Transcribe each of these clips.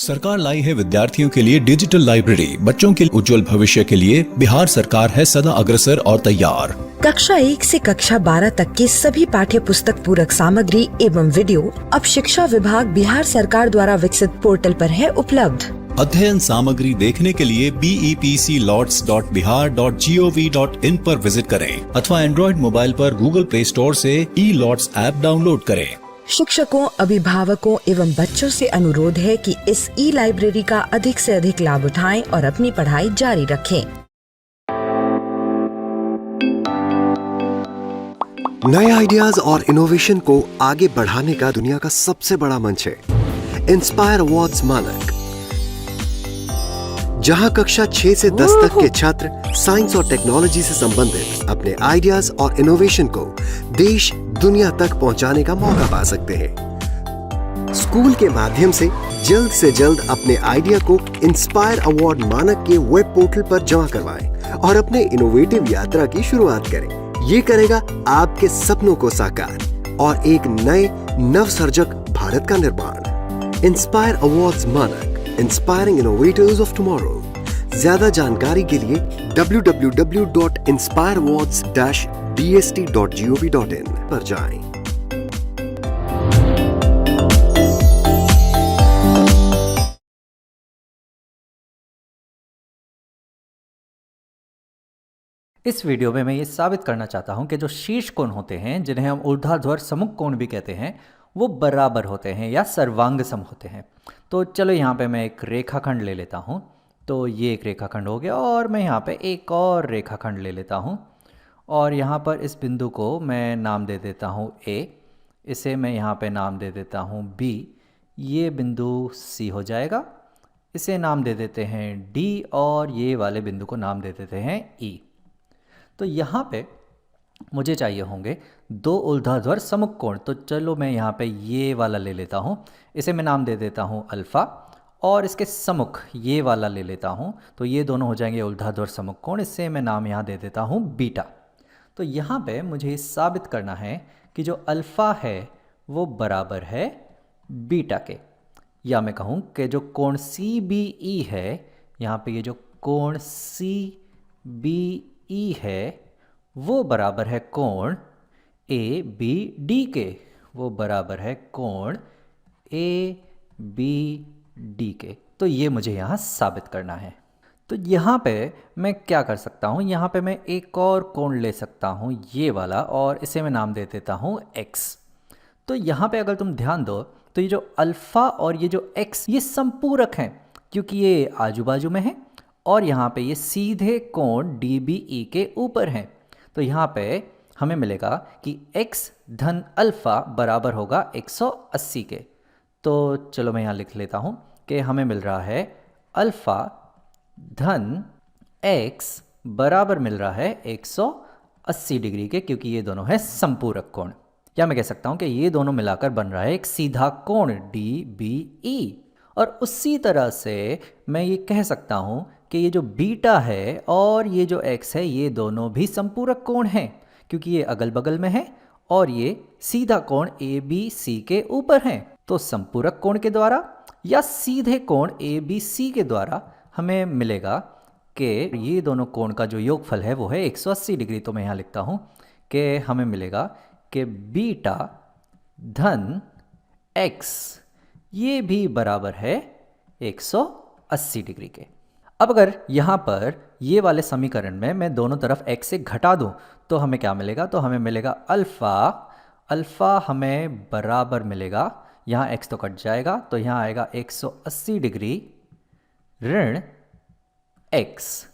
सरकार लाई है विद्यार्थियों के लिए डिजिटल लाइब्रेरी। बच्चों के उज्जवल भविष्य के लिए बिहार सरकार है सदा अग्रसर और तैयार। कक्षा 1 से कक्षा 12 तक के सभी पाठ्य पुस्तक पूरक सामग्री एवं वीडियो अब शिक्षा विभाग बिहार सरकार द्वारा विकसित पोर्टल पर है उपलब्ध। अध्ययन सामग्री देखने के लिए BEPCLOTS.bihar.gov.in पर विजिट करें अथवा एंड्रॉइड मोबाइल पर गूगल प्ले स्टोर से E-LOTS ऐप डाउनलोड करें। शिक्षकों, अभिभावकों एवं बच्चों से अनुरोध है कि इस लाइब्रेरी का अधिक से अधिक लाभ उठाएं और अपनी पढ़ाई जारी रखें। नए आइडियाज और इनोवेशन को आगे बढ़ाने का दुनिया का सबसे बड़ा मंच है इंस्पायर अवार्ड्स मानक, जहां कक्षा 6 से 10 तक के छात्र साइंस और टेक्नोलॉजी से संबंधित अपने आइडियाज और इनोवेशन को देश दुनिया तक पहुंचाने का मौका पा सकते हैं। स्कूल के माध्यम से जल्द अपने आइडिया को इंस्पायर अवार्ड मानक के वेब पोर्टल पर जमा करवाएं और अपने इनोवेटिव यात्रा की शुरुआत करें। ये करेगा आपके सपनों को साकार और एक नए नवसर्जक भारत का निर्माण। इंस्पायर अवार्ड्स मानक, इंस्पायरिंग इनोवेटर्स ऑफ टुमारो। ज्यादा जानकारी के लिए www.inspireawards-bst.gov.in पर जाएं। इस वीडियो में मैं ये साबित करना चाहता हूं कि जो शीर्ष कोण होते हैं, जिन्हें हम ऊर्ध्वाधर सम्मुख कोण भी कहते हैं, वो बराबर होते हैं या सर्वांग सम होते हैं। तो चलो यहाँ पे मैं एक रेखाखंड ले लेता हूँ। तो ये एक रेखाखंड हो गया और मैं यहाँ पे एक और रेखाखंड ले लेता हूँ और यहाँ पर इस बिंदु को मैं नाम दे देता हूँ A, इसे मैं यहाँ पे नाम दे देता हूँ B, ये बिंदु C हो जाएगा, इसे नाम दे देते हैं D और ये वाले बिंदु को नाम दे देते हैं E। तो यहाँ पे मुझे चाहिए होंगे दो ऊर्ध्वाधर सम्मुख कोण। तो चलो मैं यहाँ पे ये वाला ले लेता हूँ, इसे मैं नाम दे देता हूँ अल्फ़ा और इसके सम्मुख ये वाला ले लेता हूँ। तो ये दोनों हो जाएंगे ऊर्ध्वाधर सम्मुख कोण, इससे मैं नाम यहाँ दे देता हूँ बीटा। तो यहाँ पे मुझे साबित करना है कि जो अल्फ़ा है वो बराबर है बीटा के, या मैं कहूँ कि जो कोण CBE है, यहाँ पे ये जो कोण CBE है वो बराबर है कोण ABD के, वो बराबर है कोण ABD के। तो ये मुझे यहाँ साबित करना है। तो यहाँ पे मैं क्या कर सकता हूँ, यहाँ पे मैं एक और कोण ले सकता हूँ ये वाला और इसे मैं नाम दे देता हूँ X। तो यहाँ पे अगर तुम ध्यान दो तो ये जो अल्फ़ा और ये जो X ये संपूरक हैं, क्योंकि ये आजू बाजू में है और यहाँ पे ये सीधे कोण DBE के ऊपर हैं। तो यहाँ पे हमें मिलेगा कि x धन अल्फ़ा बराबर होगा 180 के। तो चलो मैं यहाँ लिख लेता हूँ कि हमें मिल रहा है अल्फ़ा धन x बराबर मिल रहा है 180 डिग्री के, क्योंकि ये दोनों है संपूरक कोण। या मैं कह सकता हूँ कि ये दोनों मिलाकर बन रहा है एक सीधा कोण DBE। और उसी तरह से मैं ये कह सकता हूँ कि ये जो बीटा है और ये जो x है ये दोनों भी संपूरक कोण हैं, क्योंकि ये अगल बगल में है और ये सीधा कोण ABC के ऊपर हैं। तो संपूरक कोण के द्वारा या सीधे कोण ABC के द्वारा हमें मिलेगा कि ये दोनों कोण का जो योगफल है वो है 180 डिग्री। तो मैं यहाँ लिखता हूँ कि हमें मिलेगा कि बीटा धन x ये भी बराबर है 180 डिग्री के। अब अगर यहाँ पर ये वाले समीकरण में मैं दोनों तरफ x से घटा दूँ तो हमें क्या मिलेगा, तो हमें मिलेगा अल्फ़ा हमें बराबर मिलेगा, यहाँ x तो कट जाएगा तो यहाँ आएगा 180 डिग्री ऋण x।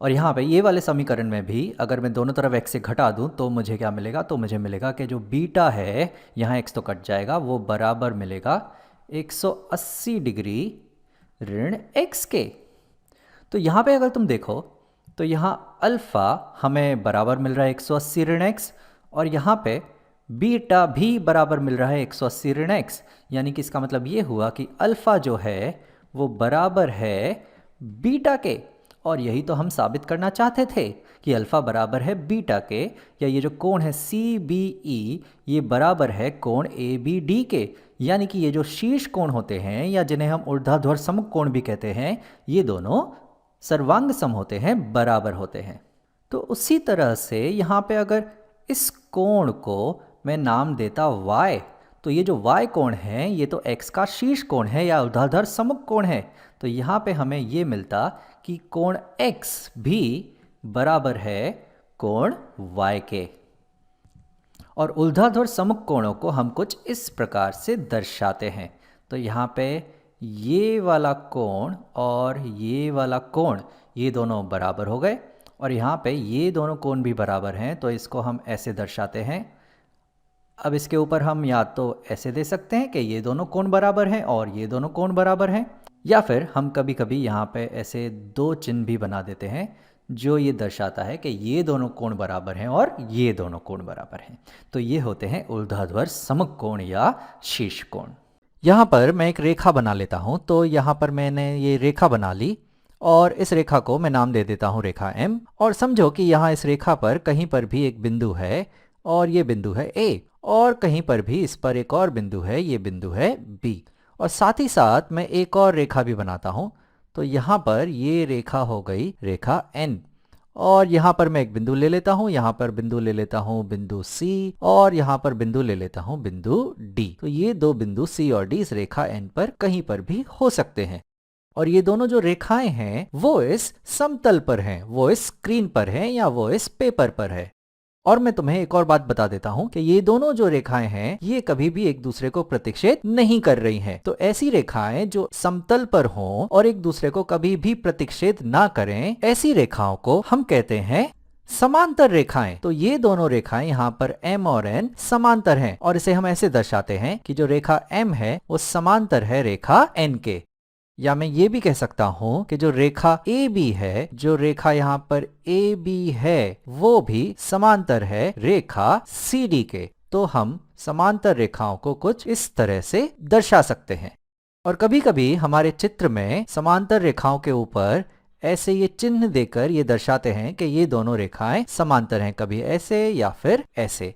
और यहाँ पे ये वाले समीकरण में भी अगर मैं दोनों तरफ x से घटा दूँ तो मुझे क्या मिलेगा, तो मुझे मिलेगा कि जो बीटा है, यहाँ x तो कट जाएगा, वो बराबर मिलेगा 180 डिग्री ऋण x के। तो यहाँ पे अगर तुम देखो तो यहाँ अल्फ़ा हमें बराबर मिल रहा है 180 ऋण x और यहाँ पे बीटा भी बराबर मिल रहा है 180 ऋण x। यानी कि इसका मतलब ये हुआ कि अल्फ़ा जो है वो बराबर है बीटा के। और यही तो हम साबित करना चाहते थे कि अल्फ़ा बराबर है बीटा के, या ये जो कोण है CBE ये बराबर है कोण ABD के। यानी कि ये जो शीर्ष कोण होते हैं या जिन्हें हम ऊर्ध्वाधर समकोण कोण भी कहते हैं, ये दोनों सर्वांग सम होते हैं, बराबर होते हैं। तो उसी तरह से यहाँ पे अगर इस कोण को मैं नाम देता y, तो ये जो y कोण है ये तो x का शीर्ष कोण है या ऊर्ध्वाधर समकोण कोण है। तो यहाँ पे हमें ये मिलता कि कोण x भी बराबर है कोण y के। और ऊर्ध्वाधर समकोण कोणों को हम कुछ इस प्रकार से दर्शाते हैं। तो यहाँ पे ये वाला कोण और ये वाला कोण ये दोनों बराबर हो गए, और यहाँ पे ये दोनों कोण भी बराबर हैं, तो इसको हम ऐसे दर्शाते हैं। अब इसके ऊपर हम या तो ऐसे दे सकते हैं कि ये दोनों कोण बराबर हैं और ये दोनों कोण बराबर हैं, या फिर हम कभी कभी यहाँ पे ऐसे दो चिन्ह भी बना देते हैं जो ये दर्शाता है कि ये दोनों कोण बराबर हैं और ये दोनों कोण बराबर हैं। तो ये होते हैं ऊर्ध्वाधर समकोण या शीर्ष कोण। यहाँ पर मैं एक रेखा बना लेता हूँ। तो यहाँ पर मैंने ये रेखा बना ली और इस रेखा को मैं नाम दे देता हूँ रेखा M। और समझो कि यहाँ इस रेखा पर कहीं पर भी एक बिंदु है और ये बिंदु है A, और कहीं पर भी इस पर एक और बिंदु है, ये बिंदु है B। और साथ ही साथ मैं एक और रेखा भी बनाता हूँ। तो यहाँ पर ये रेखा हो गई रेखा N, और यहाँ पर मैं एक बिंदु ले लेता हूँ, यहाँ पर बिंदु ले लेता हूँ बिंदु C, और यहाँ पर बिंदु ले लेता हूँ बिंदु D। तो ये दो बिंदु C और D इस रेखा N पर कहीं पर भी हो सकते हैं। और ये दोनों जो रेखाएं हैं वो इस समतल पर हैं, वो इस स्क्रीन पर हैं या वो इस पेपर पर है। और मैं तुम्हें एक और बात बता देता हूं कि ये दोनों जो रेखाएं हैं ये कभी भी एक दूसरे को प्रतिच्छेद नहीं कर रही हैं। तो ऐसी रेखाएं जो समतल पर हों और एक दूसरे को कभी भी प्रतिच्छेद ना करें, ऐसी रेखाओं को हम कहते हैं समांतर रेखाएं। तो ये दोनों रेखाएं यहाँ पर M और N समांतर हैं, और इसे हम ऐसे दर्शाते हैं कि जो रेखा M है वो समांतर है रेखा N के। या मैं ये भी कह सकता हूं कि जो रेखा AB है, जो रेखा यहाँ पर AB है, वो भी समांतर है रेखा CD के। तो हम समांतर रेखाओं को कुछ इस तरह से दर्शा सकते हैं। और कभी कभी हमारे चित्र में समांतर रेखाओं के ऊपर ऐसे ये चिन्ह देकर ये दर्शाते हैं कि ये दोनों रेखाएं समांतर हैं, कभी ऐसे या फिर ऐसे।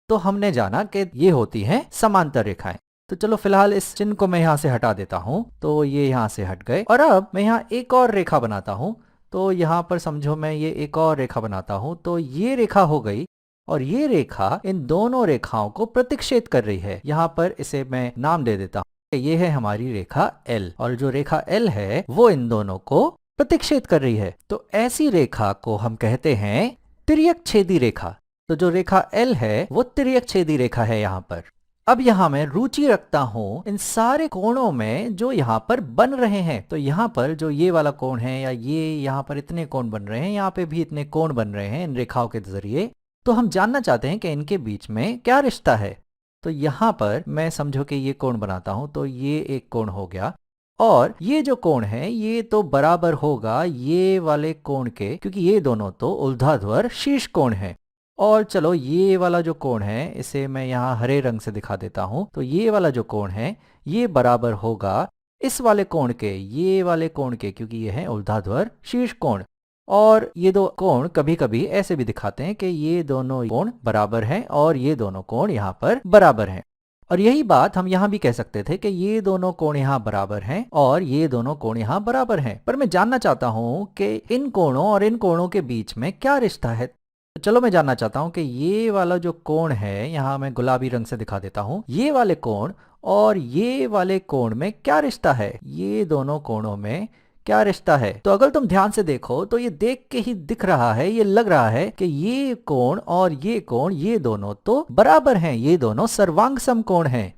तो हमने जाना कि ये होती हैं समांतर रेखाएं। तो चलो फिलहाल इस चिन्ह को मैं यहाँ से हटा देता हूँ। तो ये यहाँ से हट गए, और अब मैं यहाँ एक और रेखा बनाता हूँ। तो यहाँ पर समझो मैं ये एक और रेखा बनाता हूँ। तो ये रेखा हो गई, और ये रेखा इन दोनों रेखाओं को प्रतिच्छेद कर रही है। यहाँ पर इसे मैं नाम दे देता हूँ, ये है हमारी रेखा L, और जो रेखा L है वो इन दोनों को प्रतिच्छेद कर रही है। तो ऐसी रेखा को हम कहते हैं तिर्यक छेदी रेखा। तो जो रेखा L है वो तिर्यक छेदी रेखा है यहाँ पर। अब यहाँ मैं रुचि रखता हूँ इन सारे कोणों में जो यहाँ पर बन रहे हैं। तो यहाँ पर जो ये वाला कोण है, या ये यहाँ पर इतने कोण बन रहे हैं, यहाँ पे भी इतने कोण बन रहे हैं इन रेखाओं के जरिए। तो हम जानना चाहते हैं कि इनके बीच में क्या रिश्ता है। तो यहाँ पर मैं समझो कि ये कोण बनाता हूँ। तो ये एक कोण हो गया, और ये जो कोण है ये तो बराबर होगा ये वाले कोण के, क्योंकि ये दोनों तो ऊर्ध्वाधर शीर्ष कोण है। और चलो ये वाला जो कोण है इसे मैं यहाँ हरे रंग से दिखा देता हूँ। तो ये वाला जो कोण है ये बराबर होगा इस वाले कोण के, ये वाले कोण के, क्योंकि ये है ऊर्ध्वाधर शीर्ष कोण। और ये दो कोण कभी कभी ऐसे भी दिखाते हैं कि ये दोनों कोण बराबर हैं और ये दोनों कोण यहाँ पर बराबर हैं। और यही बात हम यहाँ भी कह सकते थे कि ये दोनों कोण यहाँ बराबर हैं और ये दोनों कोण यहाँ बराबर हैं। पर मैं जानना चाहता हूँ कि इन कोणों और इन कोणों के बीच में क्या रिश्ता है। तो चलो मैं जानना चाहता हूँ कि ये वाला जो कोण है, यहाँ मैं गुलाबी रंग से दिखा देता हूँ, ये वाले कोण और ये वाले कोण में क्या रिश्ता है, ये दोनों कोणों में क्या रिश्ता है। तो अगर तुम ध्यान से देखो तो ये देख के ही दिख रहा है, ये लग रहा है कि ये कोण और ये कोण ये दोनों तो बराबर हैं, ये दोनों सर्वांग समकोण हैं।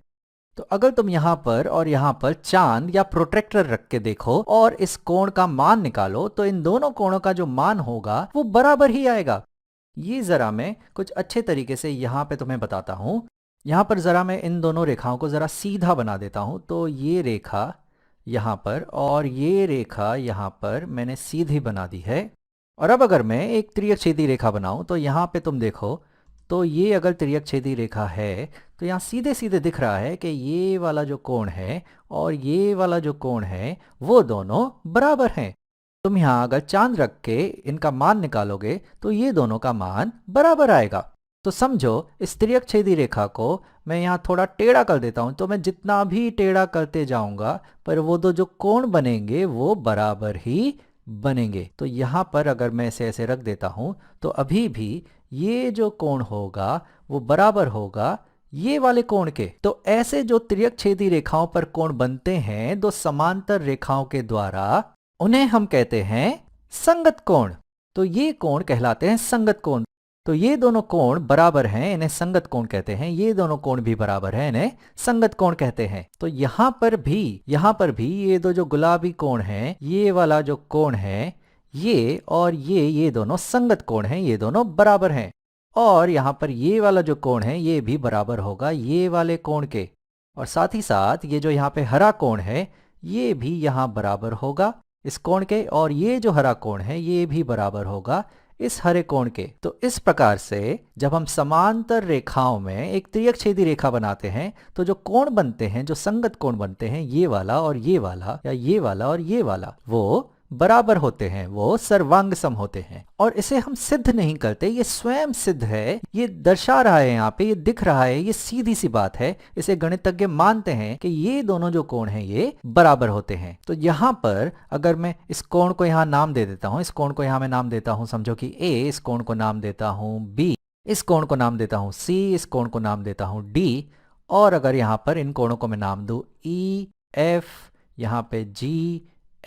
तो अगर तुम यहाँ पर और यहाँ पर चांद या प्रोट्रैक्टर रख के देखो और इस कोण का मान निकालो तो इन दोनों कोणों का जो मान होगा वो बराबर ही आएगा। ये जरा मैं कुछ अच्छे तरीके से यहाँ पे तुम्हें बताता हूँ। यहाँ पर जरा मैं इन दोनों रेखाओं को जरा सीधा बना देता हूँ। तो ये रेखा यहाँ पर और ये रेखा यहाँ पर मैंने सीधी बना दी है। और अब अगर मैं एक तिर्यक छेदी रेखा बनाऊं तो यहाँ पे तुम देखो तो ये अगर तिर्यक छेदी रेखा है तो यहाँ सीधे सीधे दिख रहा है कि ये वाला जो कोण है और ये वाला जो कोण है वो दोनों बराबर हैं। तुम यहाँ अगर चांद रख के इनका मान निकालोगे तो ये दोनों का मान बराबर आएगा। तो समझो इस तिर्यक छेदी रेखा को मैं यहाँ थोड़ा टेढ़ा कर देता हूँ, तो मैं जितना भी टेढ़ा करते जाऊंगा पर वो जो कोण बनेंगे वो बराबर ही बनेंगे। तो यहाँ पर अगर मैं इसे ऐसे रख देता हूँ तो अभी भी ये जो कोण होगा वो बराबर होगा ये वाले कोण के। तो ऐसे जो तिर्यक छेदी रेखाओं पर कोण बनते हैं दो समांतर रेखाओं के द्वारा, उन्हें हम कहते हैं संगत कोण। तो ये कोण कहलाते हैं संगत कोण। तो ये दोनों कोण बराबर हैं, इन्हें संगत कोण कहते हैं। ये दोनों कोण भी बराबर हैं, इन्हें संगत कोण कहते हैं। तो यहाँ पर भी ये दो जो गुलाबी कोण हैं, ये वाला जो कोण है ये और ये दोनों संगत कोण हैं, ये दोनों बराबर हैं। और यहाँ पर ये वाला जो कोण है ये भी बराबर होगा ये वाले कोण के। और साथ ही साथ ये जो यहाँ पे हरा कोण है ये भी यहाँ बराबर होगा इस कोण के, और ये जो हरा कोण है ये भी बराबर होगा इस हरे कोण के। तो इस प्रकार से जब हम समांतर रेखाओं में एक तिर्यक छेदी रेखा बनाते हैं तो जो कोण बनते हैं, जो संगत कोण बनते हैं, ये वाला और ये वाला या ये वाला और ये वाला, वो बराबर होते हैं, वो सर्वांग सम होते हैं। और इसे हम सिद्ध नहीं करते, ये स्वयं सिद्ध है, ये दर्शा रहा है, यहाँ पे ये दिख रहा है, ये सीधी सी बात है। इसे गणितज्ञ मानते हैं कि ये दोनों जो कोण हैं ये बराबर होते हैं। तो यहाँ पर अगर मैं इस कोण को यहाँ नाम दे देता हूँ, इस कोण को यहाँ मैं नाम देता हूँ समझो कि A, इस कोण को नाम देता हूँ B, इस कोण को नाम देता हूँ C, इस कोण को नाम देता हूँ D, और अगर यहाँ पर इन कोणों को मैं नाम दूँ E, F, यहाँ पे G,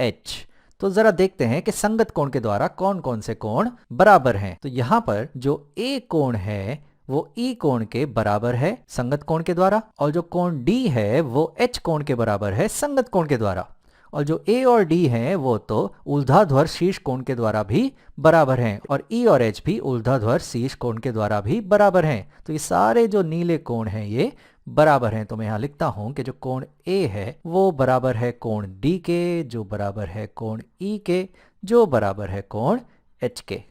H, तो जरा देखते हैं कि संगत कोण के द्वारा कौन कौन से कोण बराबर हैं। तो यहाँ पर जो A कोण है वो E कोण के बराबर है संगत कोण के द्वारा, और जो कोण D है वो H कोण के बराबर है संगत कोण के द्वारा, और जो A और D हैं वो तो ऊर्ध्वाधर शीर्ष कोण के द्वारा भी बराबर हैं, और E और H भी ऊर्ध्वाधर शीर्ष कोण के द्वारा भी बराबर हैं। तो ये सारे जो नीले कोण हैं ये बराबर हैं। तो मैं यहाँ लिखता हूं कि जो कोण A है वो बराबर है कोण D के, जो बराबर है कोण E के, जो बराबर है कोण H के।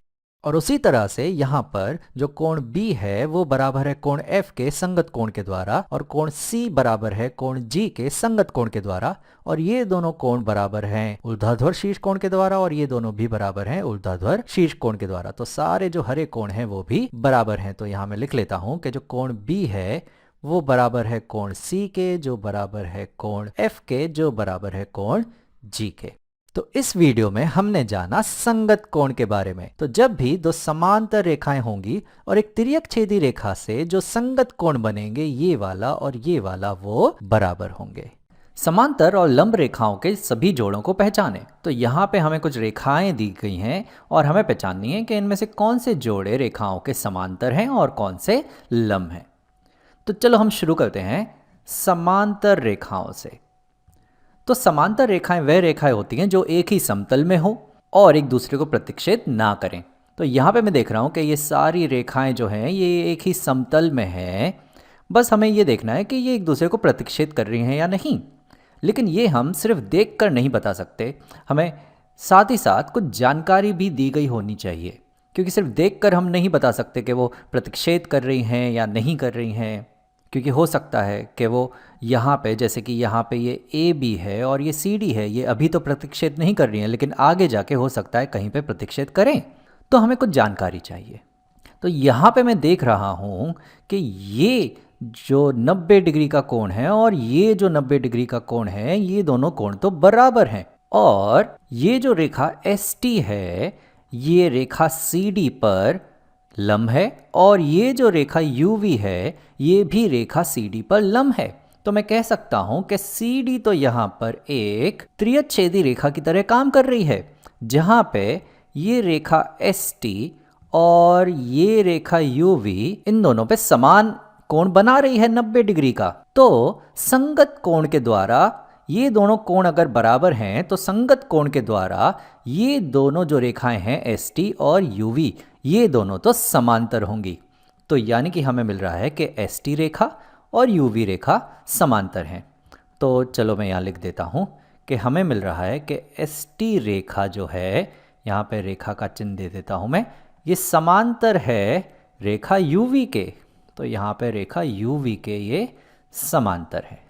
और उसी तरह से यहाँ पर जो कोण B है वो बराबर है कोण F के संगत कोण के द्वारा, और कोण C बराबर है कोण G के संगत कोण के द्वारा, और ये दोनों कोण बराबर हैं ऊर्ध्वाधर शीर्ष कोण के द्वारा, और ये दोनों भी बराबर हैं ऊर्ध्वाधर शीर्ष कोण के द्वारा। तो सारे जो हरे कोण हैं वो भी बराबर हैं। तो यहाँ मैं लिख लेता हूँ कि जो कोण B है वो बराबर है कोण C के, जो बराबर है कोण F के, जो बराबर है कोण G के। तो इस वीडियो में हमने जाना संगत कोण के बारे में। तो जब भी दो समांतर रेखाएं होंगी और एक तिर्यक छेदी रेखा से जो संगत कोण बनेंगे, ये वाला और ये वाला, वो बराबर होंगे। समांतर और लंब रेखाओं के सभी जोड़ों को पहचानें। तो यहाँ पे हमें कुछ रेखाएं दी गई हैं और हमें पहचाननी है कि इनमें से कौन से जोड़े रेखाओं के समांतर हैं और कौन से लंब हैं। तो चलो हम शुरू करते हैं समांतर रेखाओं से। तो समांतर रेखाएं वह रेखाएं होती हैं जो एक ही समतल में हो और एक दूसरे को प्रतिच्छेद ना करें। तो यहाँ पे मैं देख रहा हूँ कि ये सारी रेखाएं जो हैं ये एक ही समतल में हैं। बस हमें ये देखना है कि ये एक दूसरे को प्रतिच्छेद कर रही हैं या नहीं। लेकिन ये हम सिर्फ देखकर नहीं बता सकते, हमें साथ ही साथ कुछ जानकारी भी दी गई होनी चाहिए, क्योंकि सिर्फ देखकर हम नहीं बता सकते कि वो प्रतिच्छेद कर रही हैं या नहीं कर रही हैं। क्योंकि हो सकता है कि वो यहाँ पे, जैसे कि यहाँ पे ये AB है और ये CD है, ये अभी तो प्रतिच्छेद नहीं कर रही हैं, लेकिन आगे जाके हो सकता है कहीं पे प्रतिच्छेद करें। तो हमें कुछ जानकारी चाहिए। तो यहाँ पे मैं देख रहा हूँ कि ये जो 90 डिग्री का कोण है और ये जो 90 डिग्री का कोण है, ये दोनों कोण तो बराबर हैं। और ये जो रेखा ST है ये रेखा CD पर लंब है, और ये जो रेखा UV है ये भी रेखा CD पर लंब है। तो मैं कह सकता हूं कि CD तो यहाँ पर एक त्रियक छेदी रेखा की तरह काम कर रही है, जहां पे ये रेखा ST और ये रेखा UV इन दोनों पे समान कोण बना रही है 90 डिग्री का। तो संगत कोण के द्वारा ये दोनों कोण अगर बराबर हैं तो संगत कोण के द्वारा ये दोनों जो रेखाएं हैं ST और UV ये दोनों तो समांतर होंगी। तो यानी कि हमें मिल रहा है कि ST रेखा और UV रेखा समांतर हैं। तो चलो मैं यहाँ लिख देता हूँ कि हमें मिल रहा है कि ST रेखा जो है, यहाँ पे रेखा का चिन्ह दे देता हूँ मैं, ये समांतर है रेखा UV के। तो यहाँ पे रेखा UV के ये समांतर है।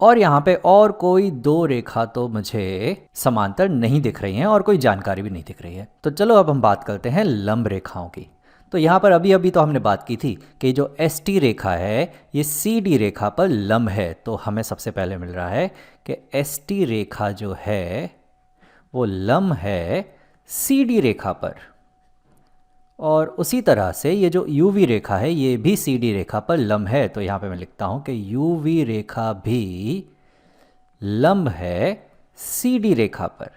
और यहाँ पे और कोई दो रेखा तो मुझे समांतर नहीं दिख रही हैं और कोई जानकारी भी नहीं दिख रही है। तो चलो अब हम बात करते हैं लंब रेखाओं की। तो यहाँ पर अभी अभी तो हमने बात की थी कि जो एस टी रेखा है ये सी डी रेखा पर लंब है। तो हमें सबसे पहले मिल रहा है कि एस टी रेखा जो है वो लंब है सी डी रेखा पर, और उसी तरह से ये जो यू वी रेखा है ये भी सी डी रेखा पर लंब है। तो यहाँ पे मैं लिखता हूँ कि यू वी रेखा भी लंब है सी डी रेखा पर।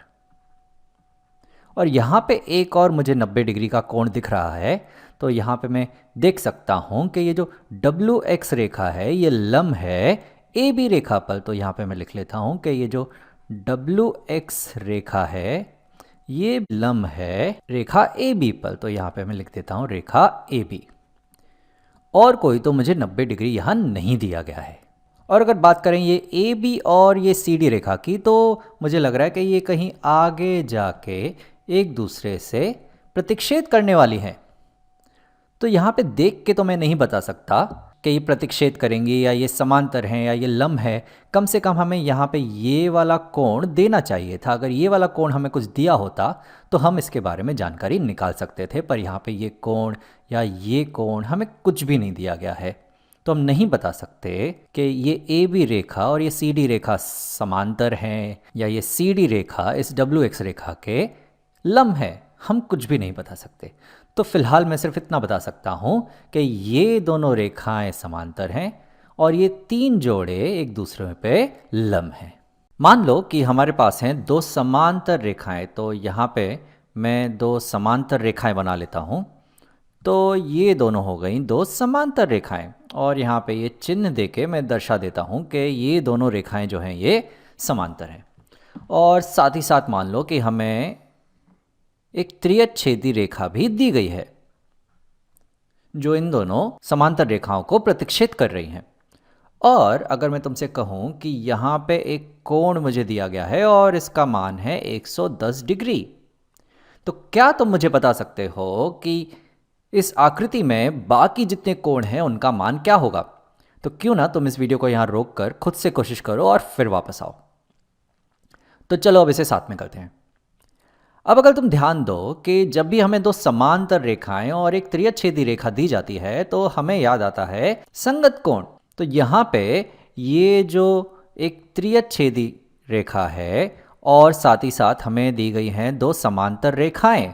और यहाँ पे एक और मुझे 90 डिग्री का कोण दिख रहा है। तो यहाँ पे मैं देख सकता हूँ कि ये जो डब्ल्यू एक्स रेखा है ये लंब है ए बी रेखा पर। तो यहाँ पे मैं लिख लेता हूँ कि ये जो डब्ल्यू एक्स रेखा है ये लंब है रेखा ए बी पर। तो यहाँ पे मैं लिख देता हूँ रेखा ए बी। और कोई तो मुझे 90 डिग्री यहाँ नहीं दिया गया है। और अगर बात करें ये ए बी और ये सी डी रेखा की, तो मुझे लग रहा है कि ये कहीं आगे जाके एक दूसरे से प्रतिच्छेद करने वाली हैं। तो यहाँ पे देख के तो मैं नहीं बता सकता कि ये प्रतिच्छेद करेंगी या ये समांतर हैं या ये लंब है। कम से कम हमें यहाँ पे ये वाला कोण देना चाहिए था। अगर ये वाला कोण हमें कुछ दिया होता तो हम इसके बारे में जानकारी निकाल सकते थे, पर यहाँ पे ये कोण या ये कोण हमें कुछ भी नहीं दिया गया है। तो हम नहीं बता सकते कि ये ए बी रेखा और ये सी डी रेखा समांतर हैं या ये सी डी रेखा इस डब्ल्यू एक्स रेखा के लंब है। हम कुछ भी नहीं बता सकते। तो फिलहाल मैं सिर्फ इतना बता सकता हूँ कि ये दोनों रेखाएं समांतर हैं और ये तीन जोड़े एक दूसरे पे लंब हैं। मान लो कि हमारे पास हैं दो समांतर रेखाएं। तो यहाँ पे मैं दो समांतर रेखाएं बना लेता हूँ। तो ये दोनों हो गई दो समांतर रेखाएं, और यहाँ पे ये चिन्ह देके मैं दर्शा देता हूँ कि ये दोनों रेखाएं जो हैं ये समांतर हैं। और साथ ही साथ मान लो कि हमें एक त्रियच्छेदी रेखा भी दी गई है जो इन दोनों समांतर रेखाओं को प्रतिच्छेद कर रही हैं। और अगर मैं तुमसे कहूं कि यहाँ पे एक कोण मुझे दिया गया है और इसका मान है 110 डिग्री, तो क्या तुम मुझे बता सकते हो कि इस आकृति में बाकी जितने कोण हैं उनका मान क्या होगा? तो क्यों ना तुम इस वीडियो को यहाँ रोक कर खुद से कोशिश करो और फिर वापस आओ। तो चलो अब इसे साथ में करते हैं। अब अगर तुम ध्यान दो कि जब भी हमें दो समांतर रेखाएं और एक त्रियच्छेदी रेखा दी जाती है तो हमें याद आता है संगत कोण। तो यहाँ पे ये जो एक त्रियच्छेदी रेखा है और साथ ही साथ हमें दी गई हैं दो समांतर रेखाएं,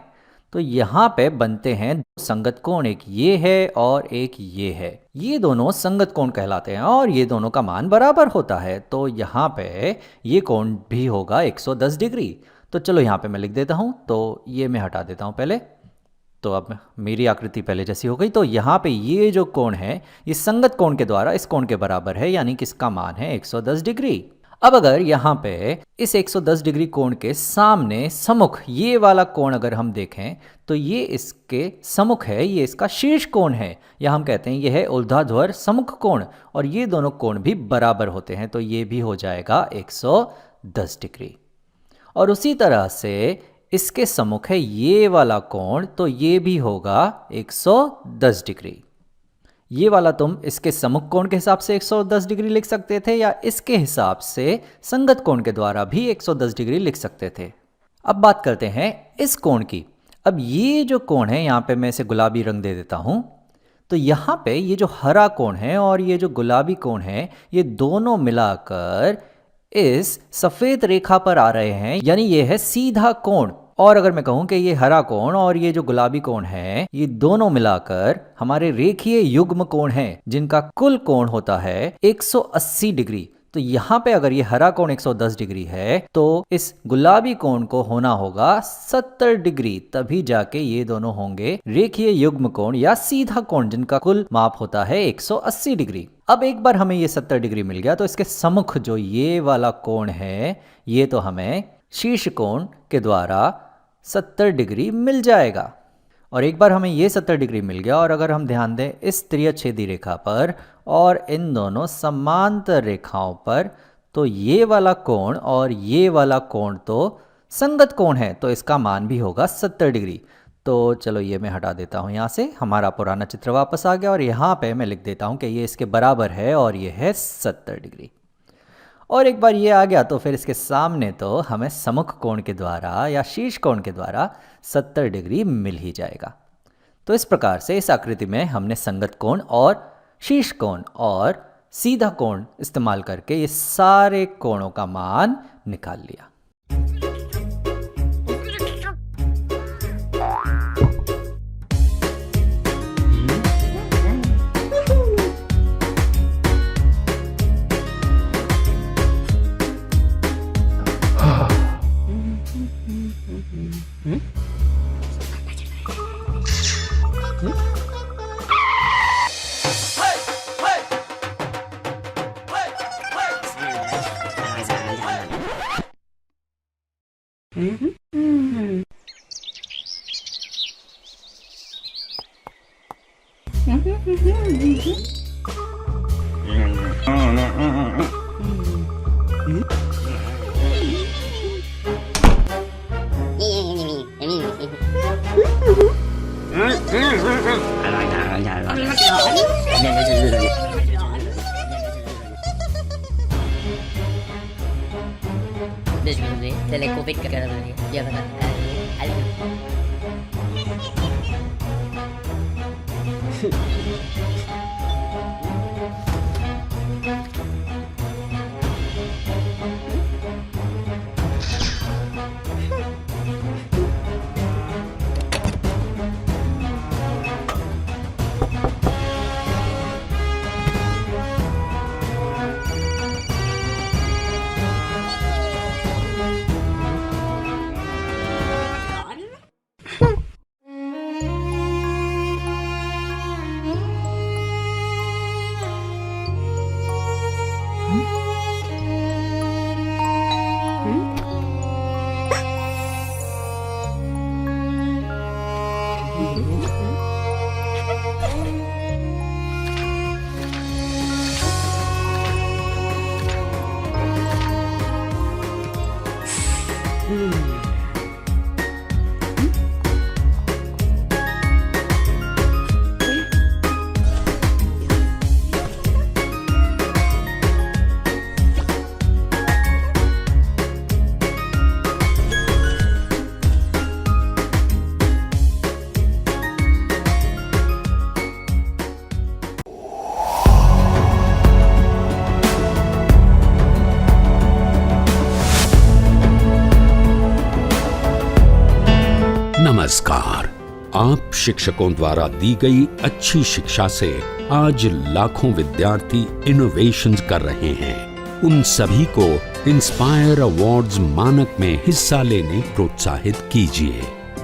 तो यहाँ पे बनते हैं दो संगत कोण। एक ये है और एक ये है। ये दोनों संगत कोण कहलाते हैं और ये दोनों का मान बराबर होता है। तो यहाँ पे ये कोण भी होगा 110 डिग्री। तो चलो यहाँ पे मैं लिख देता हूँ। तो ये मैं हटा देता हूँ पहले। तो अब मेरी आकृति पहले जैसी हो गई। तो यहाँ पे ये जो कोण है ये संगत कोण के द्वारा इस कोण के बराबर है, यानी कि इसका मान है 110 डिग्री। अब अगर यहाँ पे इस 110 डिग्री कोण के सामने सम्मुख ये वाला कोण अगर हम देखें तो ये इसके सम्मुख है, ये इसका शीर्ष कोण है, या हम कहते हैं ये है ऊर्ध्वाधर सम्मुख कोण, और ये दोनों कोण भी बराबर होते हैं। तो ये भी हो जाएगा 110 डिग्री। और उसी तरह से इसके सम्मुख है ये वाला कोण, तो ये भी होगा 110 डिग्री। ये वाला तुम इसके सम्मुख कोण के हिसाब से 110 डिग्री लिख सकते थे या इसके हिसाब से संगत कोण के द्वारा भी 110 डिग्री लिख सकते थे। अब बात करते हैं इस कोण की। अब ये जो कोण है यहाँ पे मैं इसे गुलाबी रंग दे देता हूँ। तो यहाँ पे ये जो हरा कोण है और ये जो गुलाबी कोण है ये दोनों मिलाकर इस सफेद रेखा पर आ रहे हैं, यानी ये है सीधा कोण। और अगर मैं कहूं कि ये हरा कोण और ये जो गुलाबी कोण है ये दोनों मिलाकर हमारे रेखीय युग्म कोण हैं, जिनका कुल कोण होता है 180 डिग्री। तो यहाँ पे अगर ये हरा कोण 110 डिग्री है तो इस गुलाबी कोण को होना होगा 70 डिग्री, तभी जाके ये दोनों होंगे रेखीय युग्म कोण या सीधा कोण, जिनका कुल माप होता है 180 डिग्री। अब एक बार हमें ये 70 डिग्री मिल गया तो इसके सम्मुख जो ये वाला कोण है ये तो हमें शीर्ष कोण के द्वारा 70 डिग्री मिल जाएगा। और एक बार हमें ये 70 डिग्री मिल गया और अगर हम ध्यान दें इस त्रियच्छेदी रेखा पर और इन दोनों समांतर रेखाओं पर, तो ये वाला कोण और ये वाला कोण तो संगत कोण है, तो इसका मान भी होगा 70 डिग्री। तो चलो ये मैं हटा देता हूँ यहाँ से। हमारा पुराना चित्र वापस आ गया और यहाँ पे मैं लिख देता हूँ कि ये इसके बराबर है और ये है 70 डिग्री। और एक बार ये आ गया तो फिर इसके सामने तो हमें सम्मुख कोण के द्वारा या शीर्ष कोण के द्वारा 70 डिग्री मिल ही जाएगा। तो इस प्रकार से इस आकृति में हमने संगत कोण और शीर्ष कोण और सीधा कोण इस्तेमाल करके ये सारे कोणों का मान निकाल लिया। Telekovic ka na rin. Diyan ka na. नमस्कार। आप शिक्षकों द्वारा दी गई अच्छी शिक्षा से आज लाखों विद्यार्थी इनोवेशंस कर रहे हैं। उन सभी को इंस्पायर अवार्ड्स मानक में हिस्सा लेने प्रोत्साहित कीजिए।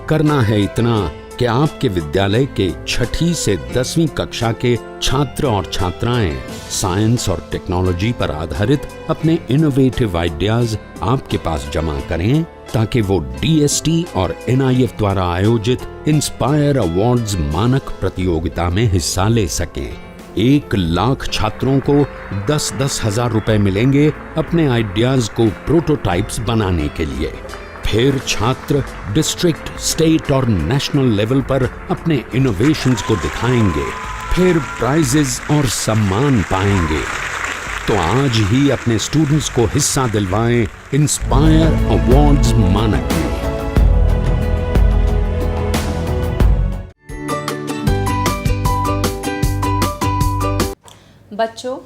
करना है इतना कि आपके विद्यालय के 6ठी से 10वीं कक्षा के छात्र और छात्राएं साइंस और टेक्नोलॉजी पर आधारित अपने इनोवेटिव आइडियाज आपके पास जमा करें ताकि वो DST और NIF द्वारा आयोजित इंस्पायर अवार्ड्स मानक प्रतियोगिता में हिस्सा ले सकें। 1 लाख छात्रों को 10-10 हजार रुपए मिलेंगे अपने आइडियाज को प्रोटोटाइप्स बनाने के लिए। फिर छात्र डिस्ट्रिक्ट, स्टेट और नेशनल लेवल पर अपने इनोवेशंस को दिखाएंगे, फिर प्राइजेस और सम्मान पाएंगे। तो आज ही अपने स्टूडेंट्स को हिस्सा दिलवाएं इंस्पायर अवार्ड्स मानक में। बच्चों,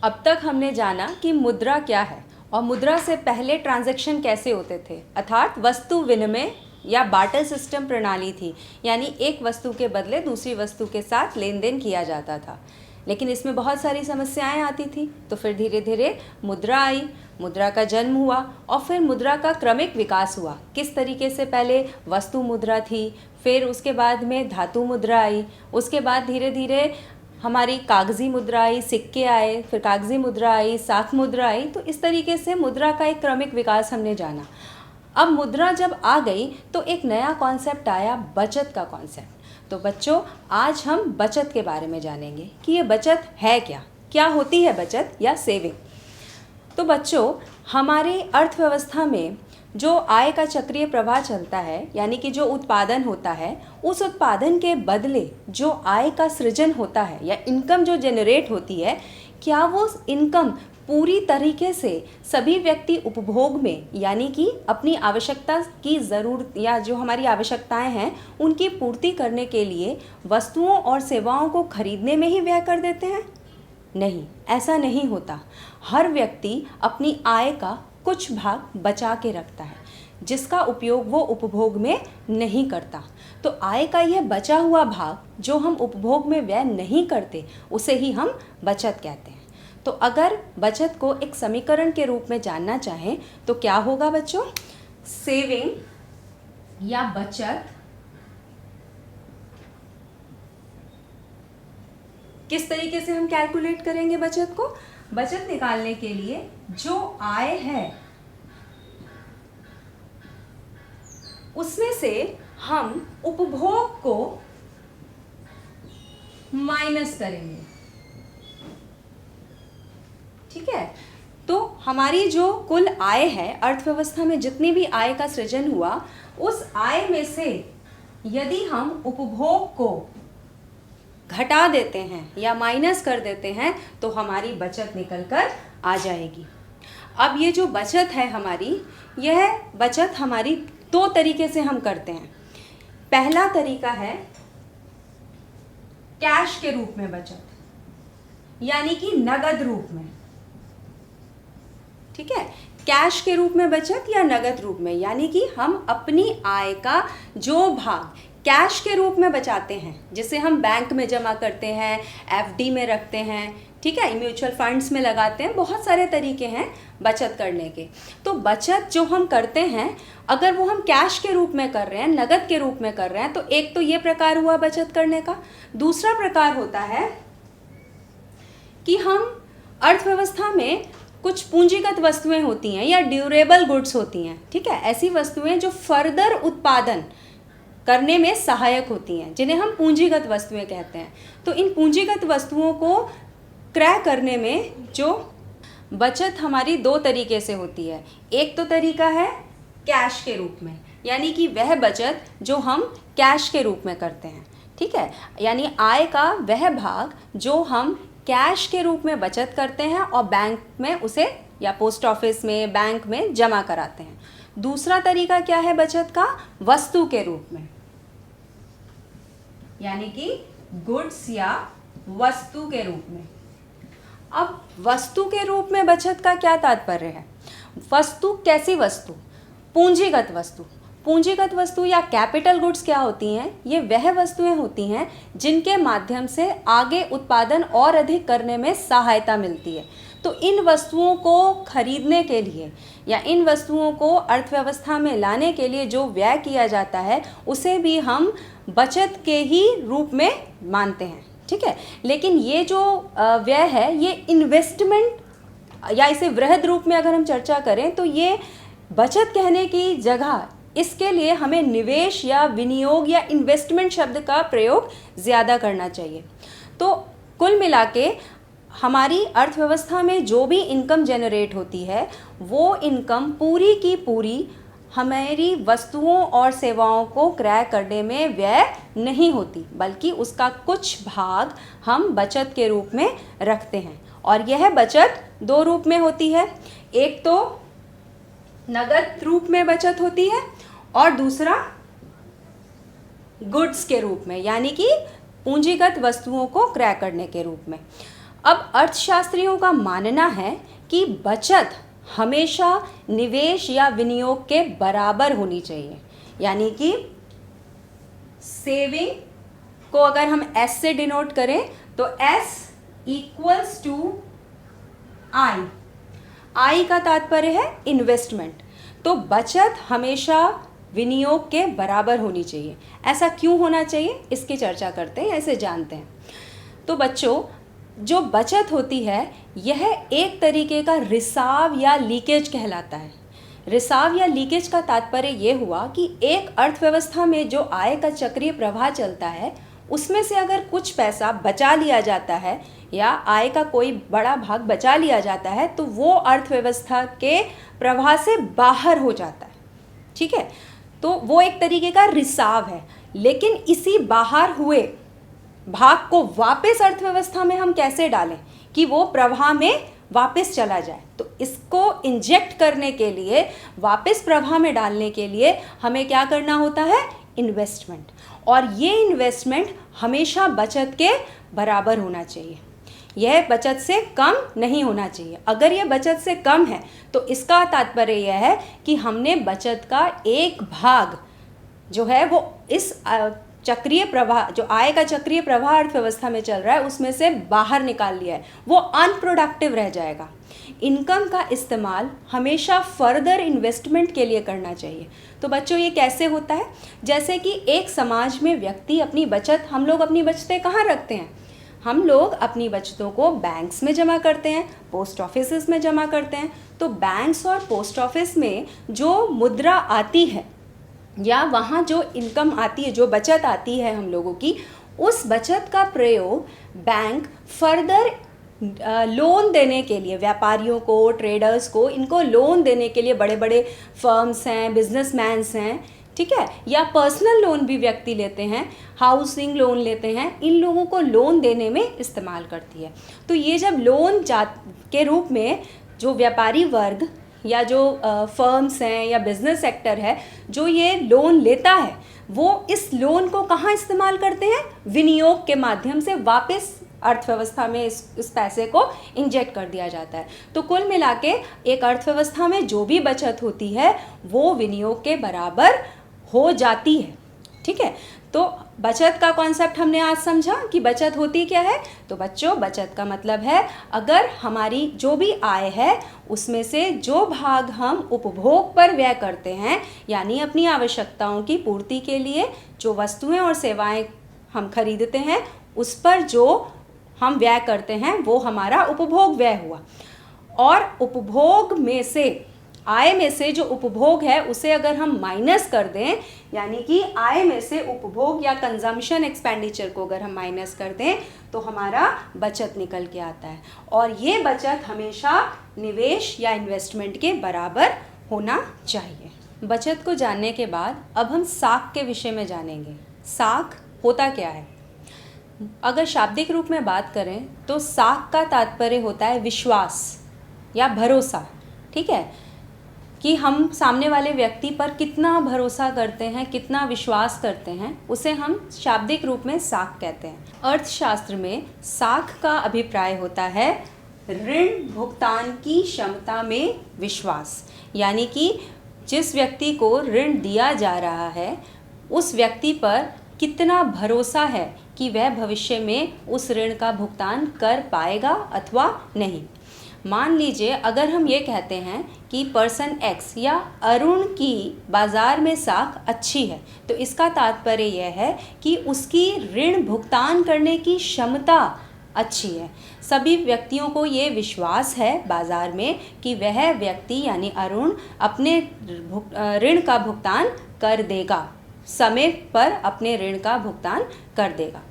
अब तक हमने जाना कि मुद्रा क्या है और मुद्रा से पहले ट्रांजैक्शन कैसे होते थे, अर्थात वस्तु विनिमय या बार्टर सिस्टम प्रणाली थी, यानी एक वस्तु के बदले दूसरी वस्तु के साथ लेन देन किया जाता था। लेकिन इसमें बहुत सारी समस्याएं आती थी, तो फिर धीरे धीरे मुद्रा आई, मुद्रा का जन्म हुआ और फिर मुद्रा का क्रमिक विकास हुआ। किस तरीके से पहले वस्तु मुद्रा थी, फिर उसके बाद में धातु मुद्रा आई, उसके बाद धीरे धीरे हमारी कागज़ी मुद्रा आई, सिक्के आए, फिर कागज़ी मुद्रा आई, साख मुद्रा आई। तो इस तरीके से मुद्रा का एक क्रमिक विकास हमने जाना। अब मुद्रा जब आ गई तो एक नया कॉन्सेप्ट आया, बचत का कॉन्सेप्ट। तो बच्चों, आज हम बचत के बारे में जानेंगे कि ये बचत है क्या, क्या होती है बचत या सेविंग। तो बच्चों, हमारे अर्थव्यवस्था में जो आय का चक्रीय प्रवाह चलता है, यानी कि जो उत्पादन होता है, उस उत्पादन के बदले जो आय का सृजन होता है या इनकम जो जनरेट होती है, क्या वो इनकम पूरी तरीके से सभी व्यक्ति उपभोग में, यानी कि अपनी आवश्यकता की ज़रूरत या जो हमारी आवश्यकताएं हैं उनकी पूर्ति करने के लिए वस्तुओं और सेवाओं को खरीदने में ही व्यय कर देते हैं? नहीं, ऐसा नहीं होता। हर व्यक्ति अपनी आय का कुछ भाग बचा के रखता है जिसका उपयोग वो उपभोग में नहीं करता। तो आय का यह बचा हुआ भाग जो हम उपभोग में व्यय नहीं करते उसे ही हम बचत कहते हैं। तो अगर बचत को एक समीकरण के रूप में जानना चाहें तो क्या होगा बच्चों? सेविंग या बचत किस तरीके से हम कैलकुलेट करेंगे बचत को? बचत निकालने के लिए जो आय है उसमें से हम उपभोग को माइनस करेंगे। ठीक है, तो हमारी जो कुल आय है, अर्थव्यवस्था में जितनी भी आय का सृजन हुआ, उस आय में से यदि हम उपभोग को घटा देते हैं या माइनस कर देते हैं तो हमारी बचत निकल कर आ जाएगी। अब ये जो बचत है हमारी, यह बचत हमारी दो तरीके से हम करते हैं। पहला तरीका है कैश के रूप में बचत, यानी कि नगद रूप में। ठीक है, कैश के रूप में बचत या नगद रूप में, यानी कि हम अपनी आय का जो भाग कैश के रूप में बचाते हैं, जिसे हम बैंक में जमा करते हैं, एफडी में रखते हैं, ठीक है, म्यूचुअल फंड्स में लगाते हैं, बहुत सारे तरीके हैं बचत करने के। तो बचत जो हम करते हैं, अगर वो हम कैश के रूप में कर रहे हैं, नगद के रूप में कर रहे हैं, तो एक तो ये प्रकार हुआ बचत करने का। दूसरा प्रकार होता है कि हम अर्थव्यवस्था में कुछ पूंजीगत वस्तुएं होती हैं या ड्यूरेबल गुड्स होती हैं, ठीक है, ऐसी वस्तुएं जो फर्दर उत्पादन करने में सहायक होती हैं, जिन्हें हम पूंजीगत वस्तुएं कहते हैं। तो इन पूंजीगत वस्तुओं को क्रय करने में जो बचत हमारी दो तरीके से होती है। एक तो तरीका है कैश के रूप में, यानी कि वह बचत जो हम कैश के रूप में करते हैं, ठीक है, यानी आय का वह भाग जो हम कैश के रूप में बचत करते हैं और बैंक में उसे या पोस्ट ऑफिस में, बैंक में जमा कराते हैं। दूसरा तरीका क्या है बचत का? वस्तु के रूप में, यानी कि गुड्स या वस्तु के रूप में। अब वस्तु के रूप में बचत का क्या तात्पर्य है? वस्तु कैसी वस्तु? पूंजीगत वस्तु। पूंजीगत वस्तु या कैपिटल गुड्स क्या होती हैं? ये वह वस्तुएं होती हैं जिनके माध्यम से आगे उत्पादन और अधिक करने में सहायता मिलती है। तो इन वस्तुओं को खरीदने के लिए या इन वस्तुओं को अर्थव्यवस्था में लाने के लिए जो व्यय किया जाता है उसे भी हम बचत के ही रूप में मानते हैं, ठीक है। लेकिन ये जो व्यय है ये इन्वेस्टमेंट या इसे वृहद रूप में अगर हम चर्चा करें तो ये बचत कहने की जगह इसके लिए हमें निवेश या विनियोग या इन्वेस्टमेंट शब्द का प्रयोग ज़्यादा करना चाहिए। तो कुल मिला के हमारी अर्थव्यवस्था में जो भी इनकम जनरेट होती है वो इनकम पूरी की पूरी हमारी वस्तुओं और सेवाओं को क्रय करने में व्यय नहीं होती, बल्कि उसका कुछ भाग हम बचत के रूप में रखते हैं। और यह बचत दो रूप में होती है, एक तो नगद रूप में बचत होती है और दूसरा गुड्स के रूप में, यानी कि पूंजीगत वस्तुओं को क्रय करने के रूप में। अब अर्थशास्त्रियों का मानना है कि बचत हमेशा निवेश या विनियोग के बराबर होनी चाहिए, यानी कि सेविंग को अगर हम एस से डिनोट करें तो एस इक्वल्स टू आई। आई का तात्पर्य है इन्वेस्टमेंट। तो बचत हमेशा विनियोग के बराबर होनी चाहिए। ऐसा क्यों होना चाहिए इसकी चर्चा करते हैं, ऐसे जानते हैं। तो बच्चों, जो बचत होती है यह एक तरीके का रिसाव या लीकेज कहलाता है। रिसाव या लीकेज का तात्पर्य ये हुआ कि एक अर्थव्यवस्था में जो आय का चक्रीय प्रवाह चलता है उसमें से अगर कुछ पैसा बचा लिया जाता है या आय का कोई बड़ा भाग बचा लिया जाता है तो वो अर्थव्यवस्था के प्रवाह से बाहर हो जाता है, ठीक है। तो वो एक तरीके का रिसाव है। लेकिन इसी बाहर हुए भाग को वापस अर्थव्यवस्था में हम कैसे डालें कि वो प्रवाह में वापस चला जाए। तो इसको इंजेक्ट करने के लिए, वापस प्रवाह में डालने के लिए हमें क्या करना होता है? इन्वेस्टमेंट। और ये इन्वेस्टमेंट हमेशा बचत के बराबर होना चाहिए, यह बचत से कम नहीं होना चाहिए। अगर यह बचत से कम है तो इसका तात्पर्य यह है कि हमने बचत का एक भाग जो है वो इस चक्रीय प्रवाह, जो आय का चक्रीय प्रवाह अर्थव्यवस्था में चल रहा है, उसमें से बाहर निकाल लिया है, वो अनप्रोडक्टिव रह जाएगा। इनकम का इस्तेमाल हमेशा फर्दर इन्वेस्टमेंट के लिए करना चाहिए। तो बच्चों ये कैसे होता है? जैसे कि एक समाज में व्यक्ति अपनी बचत, हम लोग अपनी बचतें कहाँ रखते हैं? हम लोग अपनी बचतों को बैंक्स में जमा करते हैं, पोस्ट ऑफिस में जमा करते हैं। तो बैंक्स और पोस्ट ऑफिस में जो मुद्रा आती है या वहाँ जो इनकम आती है, जो बचत आती है हम लोगों की, उस बचत का प्रयोग बैंक फर्दर लोन देने के लिए, व्यापारियों को, ट्रेडर्स को, इनको लोन देने के लिए, बड़े बड़े फर्म्स हैं, बिजनेसमैन्स हैं, ठीक है, या पर्सनल लोन भी व्यक्ति लेते हैं, हाउसिंग लोन लेते हैं, इन लोगों को लोन देने में इस्तेमाल करती है। तो ये जब लोन के रूप में जो व्यापारी वर्ग या जो फर्म्स हैं या बिजनेस सेक्टर है, जो ये लोन लेता है, वो इस लोन को कहाँ इस्तेमाल करते हैं? विनियोग के माध्यम से वापस अर्थव्यवस्था में इस पैसे को इंजेक्ट कर दिया जाता है। तो कुल मिला के एक अर्थव्यवस्था में जो भी बचत होती है वो विनियोग के बराबर हो जाती है, ठीक है। तो बचत का कॉन्सेप्ट हमने आज समझा कि बचत होती क्या है। तो बच्चों, बचत का मतलब है अगर हमारी जो भी आय है उसमें से जो भाग हम उपभोग पर व्यय करते हैं, यानी अपनी आवश्यकताओं की पूर्ति के लिए जो वस्तुएं और सेवाएं हम खरीदते हैं, उस पर जो हम व्यय करते हैं वो हमारा उपभोग व्यय हुआ। और उपभोग में से, आय में से जो उपभोग है उसे अगर हम माइनस कर दें, यानी कि आय में से उपभोग या कंजम्पशन एक्सपेंडिचर को अगर हम माइनस कर दें, तो हमारा बचत निकल के आता है। और ये बचत हमेशा निवेश या इन्वेस्टमेंट के बराबर होना चाहिए। बचत को जानने के बाद अब हम साख के विषय में जानेंगे। साख होता क्या है? अगर शाब्दिक रूप में बात करें तो साख का तात्पर्य होता है विश्वास या भरोसा, ठीक है, कि हम सामने वाले व्यक्ति पर कितना भरोसा करते हैं, कितना विश्वास करते हैं, उसे हम शाब्दिक रूप में साख कहते हैं। अर्थशास्त्र में साख का अभिप्राय होता है ऋण भुगतान की क्षमता में विश्वास, यानी कि जिस व्यक्ति को ऋण दिया जा रहा है उस व्यक्ति पर कितना भरोसा है कि वह भविष्य में उस ऋण का भुगतान कर पाएगा अथवा नहीं। मान लीजिए अगर हम ये कहते हैं कि पर्सन एक्स या अरुण की बाज़ार में साख अच्छी है, तो इसका तात्पर्य यह है कि उसकी ऋण भुगतान करने की क्षमता अच्छी है। सभी व्यक्तियों को ये विश्वास है बाज़ार में कि वह व्यक्ति यानी अरुण अपने ऋण का भुगतान कर देगा, समय पर अपने ऋण का भुगतान कर देगा।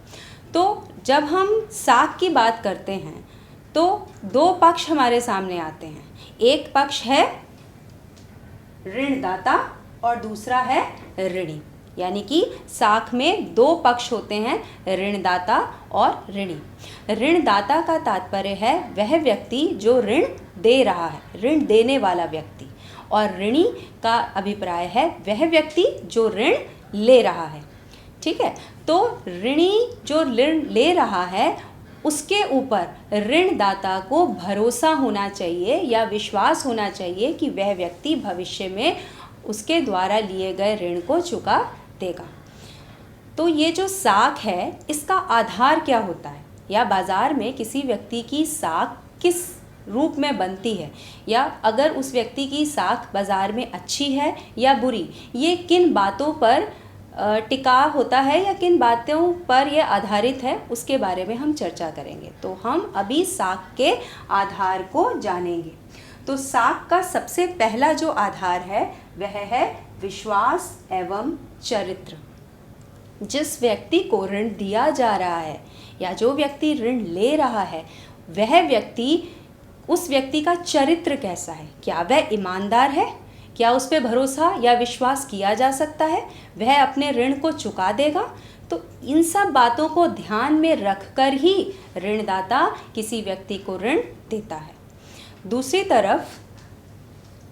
तो जब हम साख की बात करते हैं तो दो पक्ष हमारे सामने आते हैं। एक पक्ष है ऋणदाता और दूसरा है ऋणी, यानी कि साख में दो पक्ष होते हैं, ऋणदाता और ऋणी। ऋणदाता का तात्पर्य है वह व्यक्ति जो ऋण दे रहा है, ऋण देने वाला व्यक्ति, और ऋणी का अभिप्राय है वह व्यक्ति जो ऋण ले रहा है, ठीक है। तो ऋणी जो ऋण ले रहा है उसके ऊपर ऋणदाता को भरोसा होना चाहिए या विश्वास होना चाहिए कि वह व्यक्ति भविष्य में उसके द्वारा लिए गए ऋण को चुका देगा। तो ये जो साख है इसका आधार क्या होता है, या बाज़ार में किसी व्यक्ति की साख किस रूप में बनती है, या अगर उस व्यक्ति की साख बाज़ार में अच्छी है या बुरी, ये किन बातों पर टिका होता है या किन बातों पर यह आधारित है, उसके बारे में हम चर्चा करेंगे। तो हम अभी साख के आधार को जानेंगे। तो साख का सबसे पहला जो आधार है वह है विश्वास एवं चरित्र। जिस व्यक्ति को ऋण दिया जा रहा है या जो व्यक्ति ऋण ले रहा है, वह व्यक्ति, उस व्यक्ति का चरित्र कैसा है, क्या वह ईमानदार है, क्या उस पर भरोसा या विश्वास किया जा सकता है, वह अपने ऋण को चुका देगा। तो इन सब बातों को ध्यान में रखकर ही ऋणदाता किसी व्यक्ति को ऋण देता है। दूसरी तरफ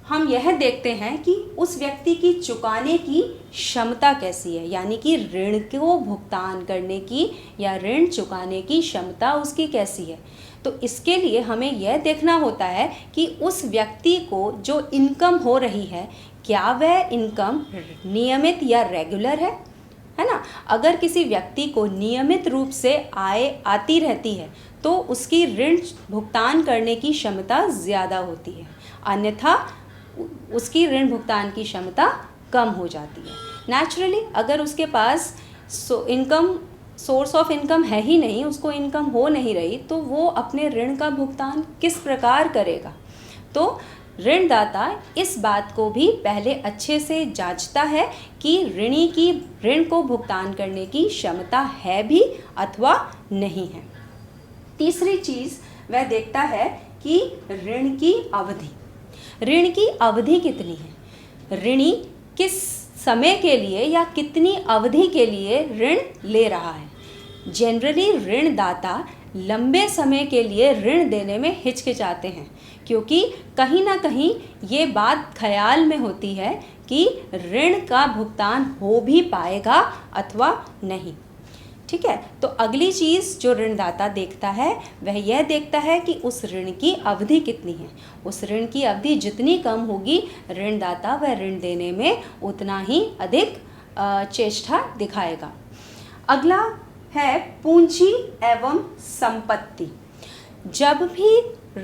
हम यह देखते हैं कि उस व्यक्ति की चुकाने की क्षमता कैसी है, यानी कि ऋण को भुगतान करने की या ऋण चुकाने की क्षमता उसकी कैसी है। तो इसके लिए हमें यह देखना होता है कि उस व्यक्ति को जो इनकम हो रही है, क्या वह इनकम नियमित या रेगुलर है ना। अगर किसी व्यक्ति को नियमित रूप से आय आती रहती है तो उसकी ऋण भुगतान करने की क्षमता ज़्यादा होती है, अन्यथा उसकी ऋण भुगतान की क्षमता कम हो जाती है। नेचुरली अगर उसके पास सोर्स ऑफ इनकम है ही नहीं, उसको इनकम हो नहीं रही, तो वो अपने ऋण का भुगतान किस प्रकार करेगा। तो ऋणदाता इस बात को भी पहले अच्छे से जांचता है कि ऋणी की ऋण को भुगतान करने की क्षमता है भी अथवा नहीं है। तीसरी चीज़ वह देखता है कि ऋण की अवधि, ऋण की अवधि कितनी है, ऋणी किस समय के लिए या कितनी अवधि के लिए ऋण ले रहा है। जनरली ऋणदाता लंबे समय के लिए ऋण देने में हिचकिचाते हैं, क्योंकि कहीं ना कहीं ये बात ख्याल में होती है कि ऋण का भुगतान हो भी पाएगा अथवा नहीं। ठीक है, तो अगली चीज़ जो ऋणदाता देखता है वह यह देखता है कि उस ऋण की अवधि कितनी है। उस ऋण की अवधि जितनी कम होगी, ऋणदाता वह ऋण देने में उतना ही अधिक चेष्टा दिखाएगा। अगला है पूंजी एवं संपत्ति। जब भी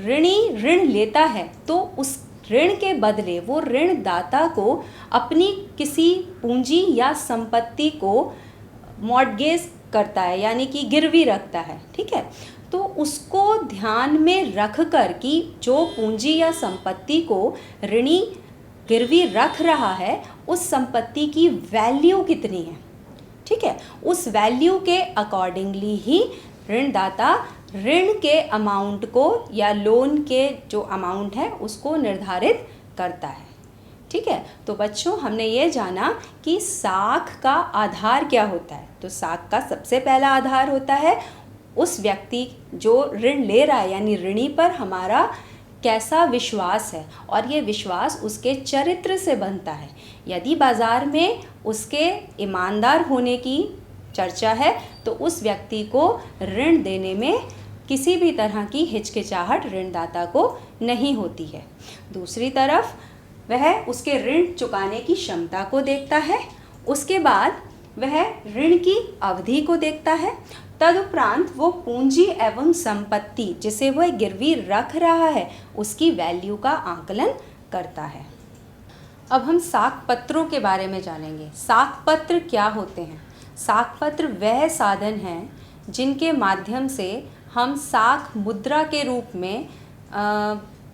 ऋणी ऋण लेता है तो उस ऋण के बदले वो ऋणदाता को अपनी किसी पूंजी या संपत्ति को मॉर्गेज करता है, यानी कि गिरवी रखता है। ठीक है, तो उसको ध्यान में रख कर कि जो पूंजी या संपत्ति को ऋणी गिरवी रख रहा है उस संपत्ति की वैल्यू कितनी है। ठीक है, उस वैल्यू के अकॉर्डिंगली ही ऋणदाता ऋण के अमाउंट को या लोन के जो अमाउंट है उसको निर्धारित करता है। ठीक है, तो बच्चों हमने ये जाना कि साख का आधार क्या होता है। तो साख का सबसे पहला आधार होता है उस व्यक्ति जो ऋण ले रहा है, यानी ऋणी पर हमारा कैसा विश्वास है, और ये विश्वास उसके चरित्र से बनता है। यदि बाज़ार में उसके ईमानदार होने की चर्चा है तो उस व्यक्ति को ऋण देने में किसी भी तरह की हिचकिचाहट ऋणदाता को नहीं होती है। दूसरी तरफ वह उसके ऋण चुकाने की क्षमता को देखता है, उसके बाद वह ऋण की अवधि को देखता है, तदुपरांत वो पूंजी एवं संपत्ति जिसे वह गिरवी रख रहा है उसकी वैल्यू का आकलन करता है। अब हम साख पत्रों के बारे में जानेंगे। साख पत्र क्या होते हैं? साख पत्र वह साधन हैं जिनके माध्यम से हम साख मुद्रा के रूप में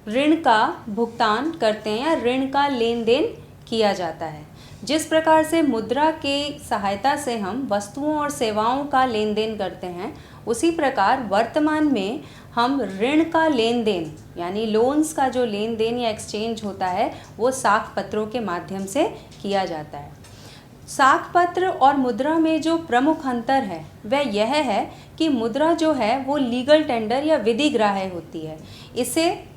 ऋण का भुगतान करते हैं या ऋण का लेन देन किया जाता है। जिस प्रकार से मुद्रा के सहायता से हम वस्तुओं और सेवाओं का लेन देन करते हैं, उसी प्रकार वर्तमान में हम ऋण का लेन देन यानी लोन्स का जो लेन देन या एक्सचेंज होता है वो साख पत्रों के माध्यम से किया जाता है। साख पत्र और मुद्रा में जो प्रमुख अंतर है वह यह है कि मुद्रा जो है वो लीगल टेंडर या विधिग्राह्य होती है। इसे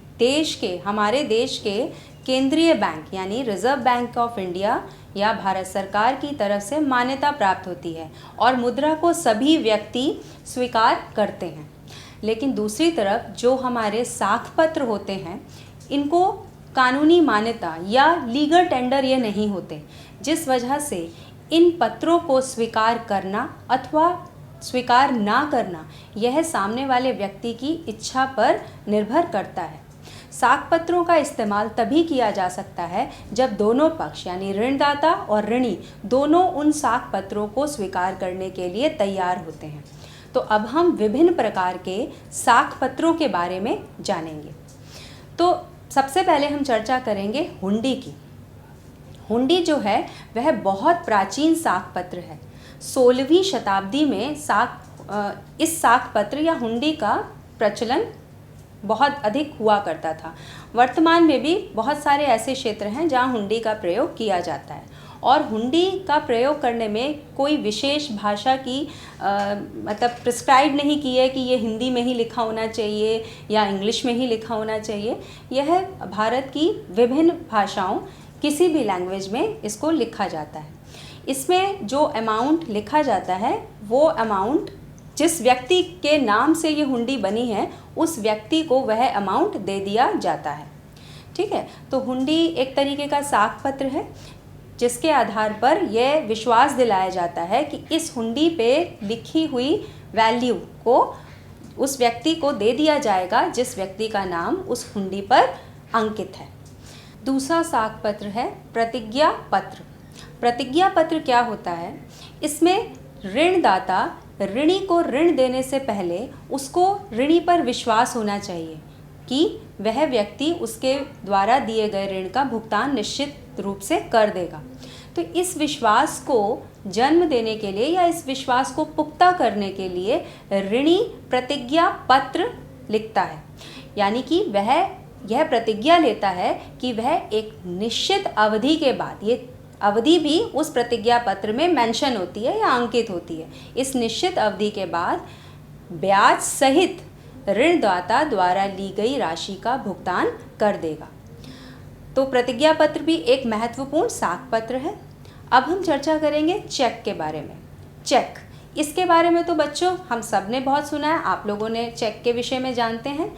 हमारे देश के केंद्रीय बैंक यानी रिजर्व बैंक ऑफ इंडिया या भारत सरकार की तरफ से मान्यता प्राप्त होती है और मुद्रा को सभी व्यक्ति स्वीकार करते हैं। लेकिन दूसरी तरफ जो हमारे साख पत्र होते हैं इनको कानूनी मान्यता या लीगल टेंडर ये नहीं होते, जिस वजह से इन पत्रों को स्वीकार करना अथवा स्वीकार ना करना यह सामने वाले व्यक्ति की इच्छा पर निर्भर करता है। साख पत्रों का इस्तेमाल तभी किया जा सकता है जब दोनों पक्ष यानी ऋणदाता और ऋणी दोनों उन साख पत्रों को स्वीकार करने के लिए तैयार होते हैं। तो अब हम विभिन्न प्रकार के साख पत्रों के बारे में जानेंगे। तो सबसे पहले हम चर्चा करेंगे हुंडी की। हुंडी जो है वह बहुत प्राचीन साख पत्र है। 16वीं शताब्दी में इस साख पत्र या हुंडी का प्रचलन बहुत अधिक हुआ करता था। वर्तमान में भी बहुत सारे ऐसे क्षेत्र हैं जहां हुंडी का प्रयोग किया जाता है और हुंडी का प्रयोग करने में कोई विशेष भाषा की मतलब प्रिस्क्राइब नहीं की है कि ये हिंदी में ही लिखा होना चाहिए या इंग्लिश में ही लिखा होना चाहिए। यह भारत की विभिन्न भाषाओं किसी भी लैंग्वेज में इसको लिखा जाता है। इसमें जो अमाउंट लिखा जाता है वो अमाउंट जिस व्यक्ति के नाम से ये हुंडी बनी है उस व्यक्ति को वह अमाउंट दे दिया जाता है। ठीक है, तो हुंडी एक तरीके का साख पत्र है जिसके आधार पर यह विश्वास दिलाया जाता है कि इस हुंडी पे लिखी हुई वैल्यू को उस व्यक्ति को दे दिया जाएगा जिस व्यक्ति का नाम उस हुंडी पर अंकित है। दूसरा साख पत्र है प्रतिज्ञा पत्र। प्रतिज्ञा पत्र क्या होता है? इसमें ऋणदाता ऋणी को ऋण देने से पहले उसको ऋणी पर विश्वास होना चाहिए कि वह व्यक्ति उसके द्वारा दिए गए ऋण का भुगतान निश्चित रूप से कर देगा। तो इस विश्वास को जन्म देने के लिए या इस विश्वास को पुख्ता करने के लिए ऋणी प्रतिज्ञा पत्र लिखता है, यानी कि वह यह प्रतिज्ञा लेता है कि वह एक निश्चित अवधि के बाद, ये अवधि भी उस प्रतिज्ञा पत्र में मेंशन होती है या अंकित होती है, इस निश्चित अवधि के बाद ब्याज सहित ऋणदाता द्वारा ली गई राशि का भुगतान कर देगा। तो प्रतिज्ञा पत्र भी एक महत्वपूर्ण साख पत्र है। अब हम चर्चा करेंगे चेक के बारे में। चेक, इसके बारे में तो बच्चों हम सब ने बहुत सुना है, आप लोगों ने चेक के विषय में जानते हैं।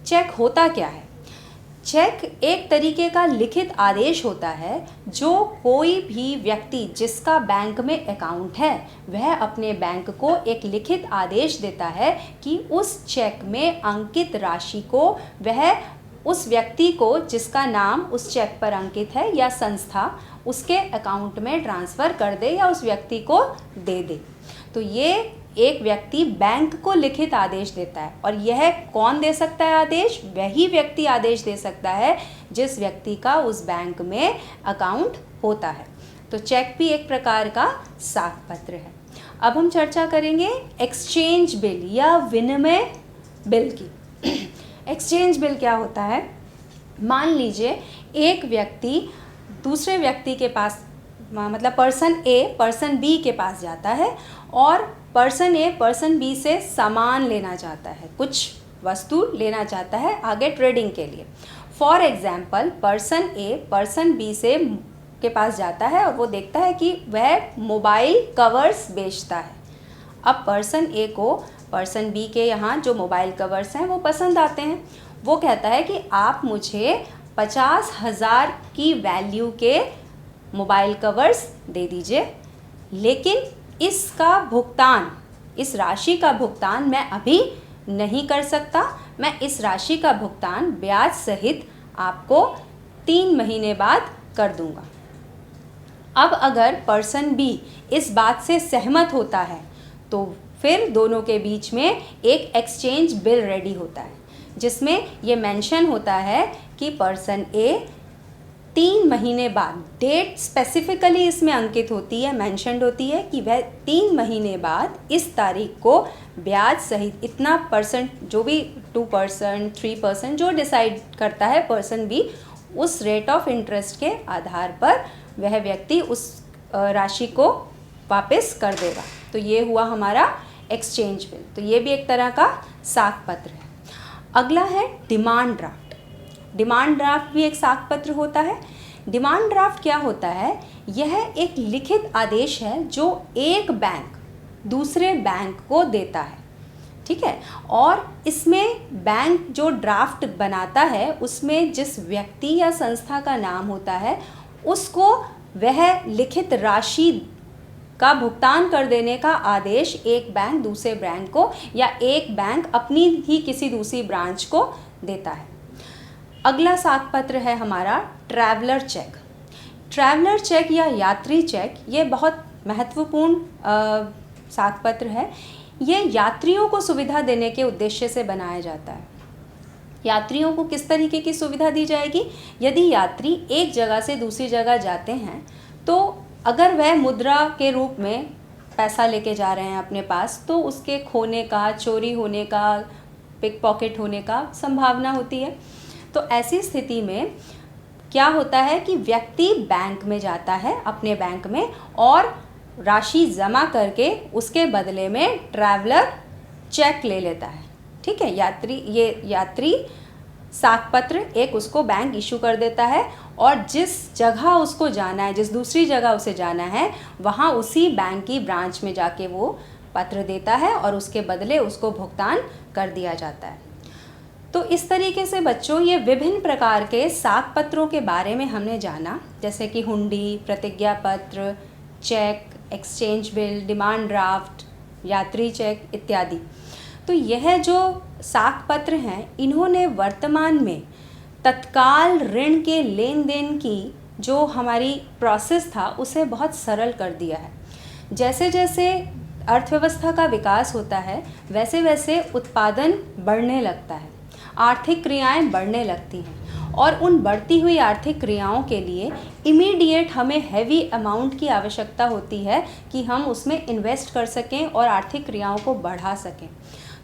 चेक होता क्या है? चेक एक तरीके का लिखित आदेश होता है जो कोई भी व्यक्ति जिसका बैंक में अकाउंट है वह अपने बैंक को एक लिखित आदेश देता है कि उस चेक में अंकित राशि को वह उस व्यक्ति को जिसका नाम उस चेक पर अंकित है या संस्था उसके अकाउंट में ट्रांसफ़र कर दे या उस व्यक्ति को दे दे। तो ये एक व्यक्ति बैंक को लिखित आदेश देता है और यह कौन दे सकता है आदेश? वही व्यक्ति आदेश दे सकता है जिस व्यक्ति का उस बैंक में अकाउंट होता है। तो चेक भी एक प्रकार का साख पत्र है। अब हम चर्चा करेंगे एक्सचेंज बिल या विनिमय बिल की। एक्सचेंज बिल क्या होता है? मान लीजिए एक व्यक्ति दूसरे व्यक्ति के पास, मतलब पर्सन ए पर्सन बी के पास जाता है और पर्सन ए पर्सन बी से सामान लेना चाहता है, कुछ वस्तु लेना चाहता है आगे ट्रेडिंग के लिए। For example person A person B से के पास जाता है और वो देखता है कि वह मोबाइल कवर्स बेचता है। अब पर्सन ए को पर्सन बी के यहाँ जो मोबाइल कवर्स हैं वो पसंद आते हैं। वो कहता है कि आप मुझे 50,000 की वैल्यू के मोबाइल कवर्स दे दीजिए, लेकिन इसका भुगतान, इस राशि का भुगतान मैं अभी नहीं कर सकता, मैं इस राशि का भुगतान ब्याज सहित आपको 3 महीने बाद कर दूंगा। अब अगर पर्सन बी इस बात से सहमत होता है तो फिर दोनों के बीच में एक एक्सचेंज बिल रेडी होता है जिसमें ये मेंशन होता है कि पर्सन ए 3 महीने बाद, डेट स्पेसिफिकली इसमें अंकित होती है, मेंशन्ड होती है कि वह 3 महीने बाद इस तारीख को ब्याज सहित इतना परसेंट, जो भी 2%, 3% जो डिसाइड करता है पर्सन बी, उस रेट ऑफ इंटरेस्ट के आधार पर वह व्यक्ति उस राशि को वापस कर देगा। तो ये हुआ हमारा एक्सचेंज बिल। तो ये भी एक तरह का साख पत्र है। अगला है डिमांड ड्राफ्ट। डिमांड ड्राफ्ट भी एक साख पत्र होता है। डिमांड ड्राफ्ट क्या होता है? यह एक लिखित आदेश है जो एक बैंक दूसरे बैंक को देता है, ठीक है। और इसमें बैंक जो ड्राफ्ट बनाता है उसमें जिस व्यक्ति या संस्था का नाम होता है उसको वह लिखित राशि का भुगतान कर देने का आदेश एक बैंक दूसरे बैंक को या एक बैंक अपनी ही किसी दूसरी ब्रांच को देता है। अगला साख पत्र है हमारा ट्रैवलर चेक। ट्रैवलर चेक या यात्री चेक ये बहुत महत्वपूर्ण साख पत्र है। ये यात्रियों को सुविधा देने के उद्देश्य से बनाया जाता है। यात्रियों को किस तरीके की सुविधा दी जाएगी? यदि यात्री एक जगह से दूसरी जगह जाते हैं तो अगर वह मुद्रा के रूप में पैसा लेके जा रहे हैं अपने पास तो उसके खोने का, चोरी होने का, पिक पॉकेट होने का संभावना होती है। तो ऐसी स्थिति में क्या होता है कि व्यक्ति बैंक में जाता है, अपने बैंक में, और राशि जमा करके उसके बदले में ट्रैवलर चेक ले लेता है। ठीक है, यात्री साख पत्र एक उसको बैंक इशू कर देता है, और जिस जगह उसको जाना है, जिस दूसरी जगह उसे जाना है, वहाँ उसी बैंक की ब्रांच में जाके वो पत्र देता है और उसके बदले उसको भुगतान कर दिया जाता है। तो इस तरीके से बच्चों ये विभिन्न प्रकार के साख पत्रों के बारे में हमने जाना, जैसे कि हुंडी, प्रतिज्ञा पत्र, cheque, exchange bill, demand draft, यात्री चेक इत्यादि। तो यह जो साख पत्र हैं, इन्होंने वर्तमान में तत्काल ऋण के लेन देन की जो हमारी प्रोसेस था उसे बहुत सरल कर दिया है। जैसे जैसे अर्थव्यवस्था का विकास होता है वैसे वैसे उत्पादन बढ़ने लगता है, आर्थिक क्रियाएं बढ़ने लगती हैं, और उन बढ़ती हुई आर्थिक क्रियाओं के लिए इमीडिएट हमें हैवी अमाउंट की आवश्यकता होती है कि हम उसमें इन्वेस्ट कर सकें और आर्थिक क्रियाओं को बढ़ा सकें।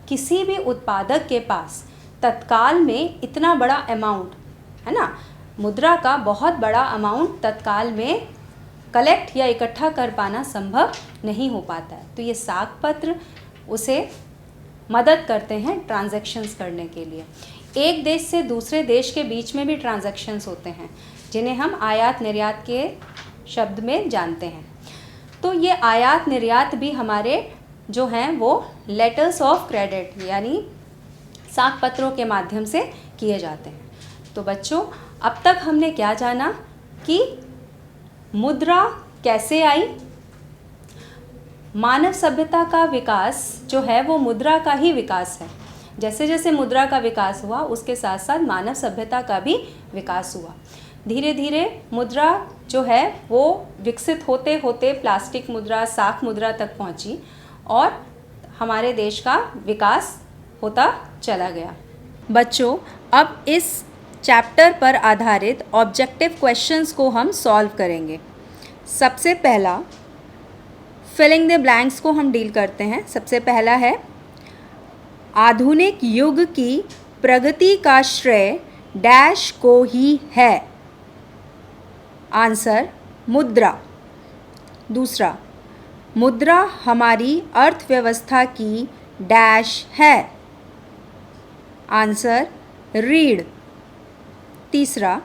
किसी भी उत्पादक के पास तत्काल में इतना बड़ा अमाउंट, है ना, मुद्रा का बहुत बड़ा अमाउंट तत्काल में कलेक्ट या इकट्ठा कर पाना संभव नहीं हो पाता है। तो ये साख पत्र उसे मदद करते हैं ट्रांजैक्शंस करने के लिए। एक देश से दूसरे देश के बीच में भी ट्रांजैक्शंस होते हैं जिन्हें हम आयात निर्यात के शब्द में जानते हैं। तो ये आयात निर्यात भी हमारे जो हैं वो लेटर्स ऑफ क्रेडिट यानी साख पत्रों के माध्यम से किए जाते हैं। तो बच्चों, अब तक हमने क्या जाना कि मुद्रा कैसे आई। मानव सभ्यता का विकास जो है वो मुद्रा का ही विकास है। जैसे जैसे मुद्रा का विकास हुआ उसके साथ साथ मानव सभ्यता का भी विकास हुआ। धीरे धीरे मुद्रा जो है वो विकसित होते होते प्लास्टिक मुद्रा, साख मुद्रा तक पहुंची और हमारे देश का विकास होता चला गया। बच्चों, अब इस चैप्टर पर आधारित ऑब्जेक्टिव क्वेश्चंस को हम सॉल्व करेंगे। सबसे पहला फिलिंग द ब्लैंक्स को हम डील करते हैं। सबसे पहला है, आधुनिक युग की प्रगति का श्रेय डैश को ही है। आंसर, मुद्रा। दूसरा, मुद्रा हमारी अर्थव्यवस्था की डैश है। आंसर, रीढ़। तीसरा,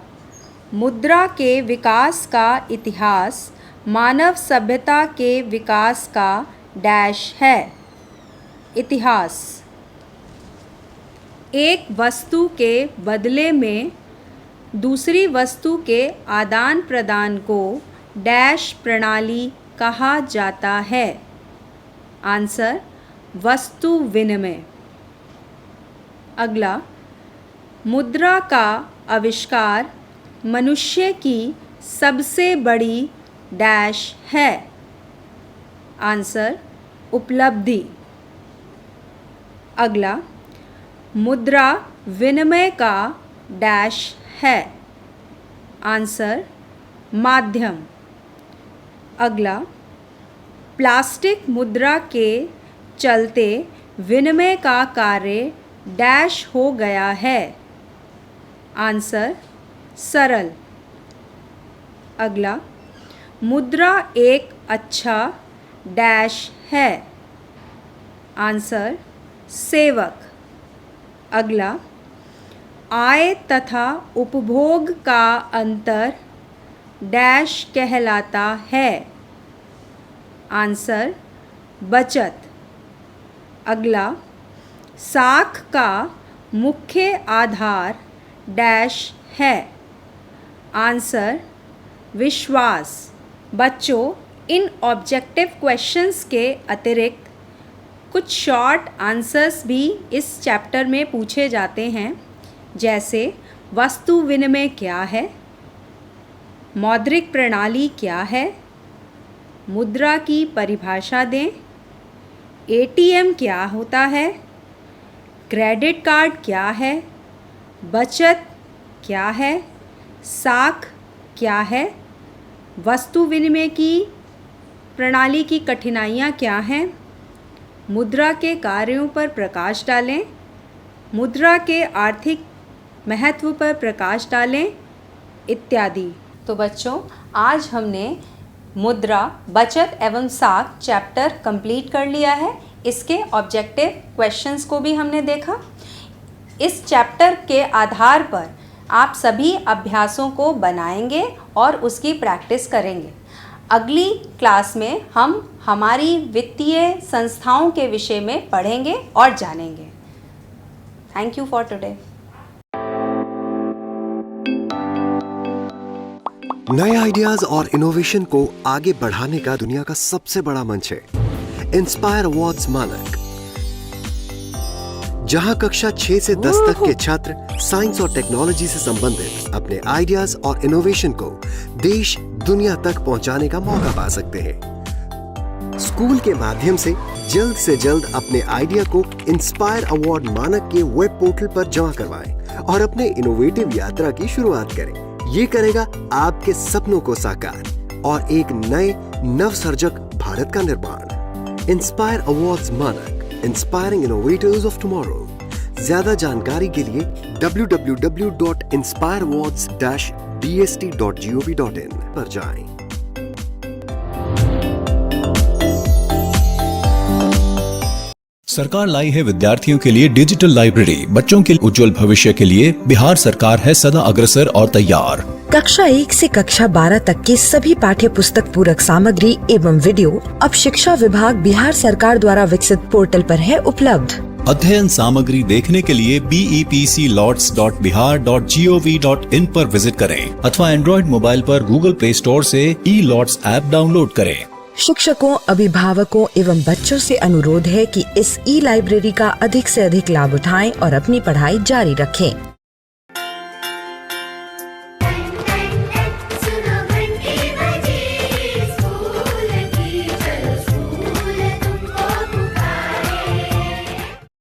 मुद्रा के विकास का इतिहास मानव सभ्यता के विकास का डैश है। इतिहास। एक वस्तु के बदले में दूसरी वस्तु के आदान प्रदान को डैश प्रणाली कहा जाता है। आंसर, वस्तु विनिमय। अगला, मुद्रा का आविष्कार मनुष्य की सबसे बड़ी डैश है। आंसर, उपलब्धि। अगला, मुद्रा विनिमय का डैश है। आंसर, माध्यम। अगला, प्लास्टिक मुद्रा के चलते विनिमय का कार्य डैश हो गया है। आंसर, सरल। अगला, मुद्रा एक अच्छा डैश है। आंसर, सेवक। अगला, आय तथा उपभोग का अंतर डैश कहलाता है। आंसर, बचत। अगला, साख का मुख्य आधार डैश है। आंसर, विश्वास। बच्चों, इन ऑब्जेक्टिव क्वेश्चंस के अतिरिक्त कुछ शॉर्ट आंसर्स भी इस चैप्टर में पूछे जाते हैं, जैसे वस्तु विनिमय क्या है, मौद्रिक प्रणाली क्या है, मुद्रा की परिभाषा दें, एटीएम क्या होता है, क्रेडिट कार्ड क्या है, बचत क्या है, साख क्या है, वस्तु विनिमय की प्रणाली की कठिनाइयाँ क्या हैं, मुद्रा के कार्यों पर प्रकाश डालें, मुद्रा के आर्थिक महत्व पर प्रकाश डालें इत्यादि। तो बच्चों, आज हमने मुद्रा, बचत एवं साख चैप्टर कंप्लीट कर लिया है। इसके ऑब्जेक्टिव क्वेश्चंस को भी हमने देखा। इस चैप्टर के आधार पर आप सभी अभ्यासों को बनाएंगे और उसकी प्रैक्टिस करेंगे। अगली क्लास में हम हमारी वित्तीय संस्थाओं के विषय में पढ़ेंगे और जानेंगे। Thank you for today. नए आइडियाज और इनोवेशन को आगे बढ़ाने का दुनिया का सबसे बड़ा मंच है इंस्पायर अवार्ड्स मानक, जहां कक्षा 6 से 10 तक के छात्र साइंस और टेक्नोलॉजी से संबंधित अपने आइडियाज और इनोवेशन को देश दुनिया तक पहुंचाने का मौका पा सकते हैं। स्कूल के माध्यम से जल्द अपने आइडिया को इंस्पायर अवार्ड मानक के वेब पोर्टल पर जमा करवाएं और अपने इनोवेटिव यात्रा की शुरुआत करें। ये करेगा आपके सपनों को साकार और एक नए नवसर्जक भारत का निर्माण। इंस्पायर अवार्ड्स मानक, इंस्पायरिंग इनोवेटर्स ऑफ टुमारो। ज्यादा जानकारी के लिए www.inspireawards-bst.gov.in पर जाएं। सरकार लाई है विद्यार्थियों के लिए डिजिटल लाइब्रेरी। बच्चों के उज्जवल भविष्य के लिए बिहार सरकार है सदा अग्रसर और तैयार। कक्षा 1 से कक्षा 12 तक की सभी पाठ्य पुस्तक पूरक सामग्री एवं वीडियो अब शिक्षा विभाग बिहार सरकार द्वारा विकसित पोर्टल पर है उपलब्ध। अध्ययन सामग्री देखने के लिए BEPCLOTS.bihar.gov.in पर विजिट करें अथवा एंड्रॉइड मोबाइल पर गूगल प्ले स्टोर से E-LOTS ऐप डाउनलोड करें। शिक्षकों, अभिभावकों एवं बच्चों से अनुरोध है कि इस ई लाइब्रेरी का अधिक से अधिक लाभ उठाएं और अपनी पढ़ाई जारी रखें।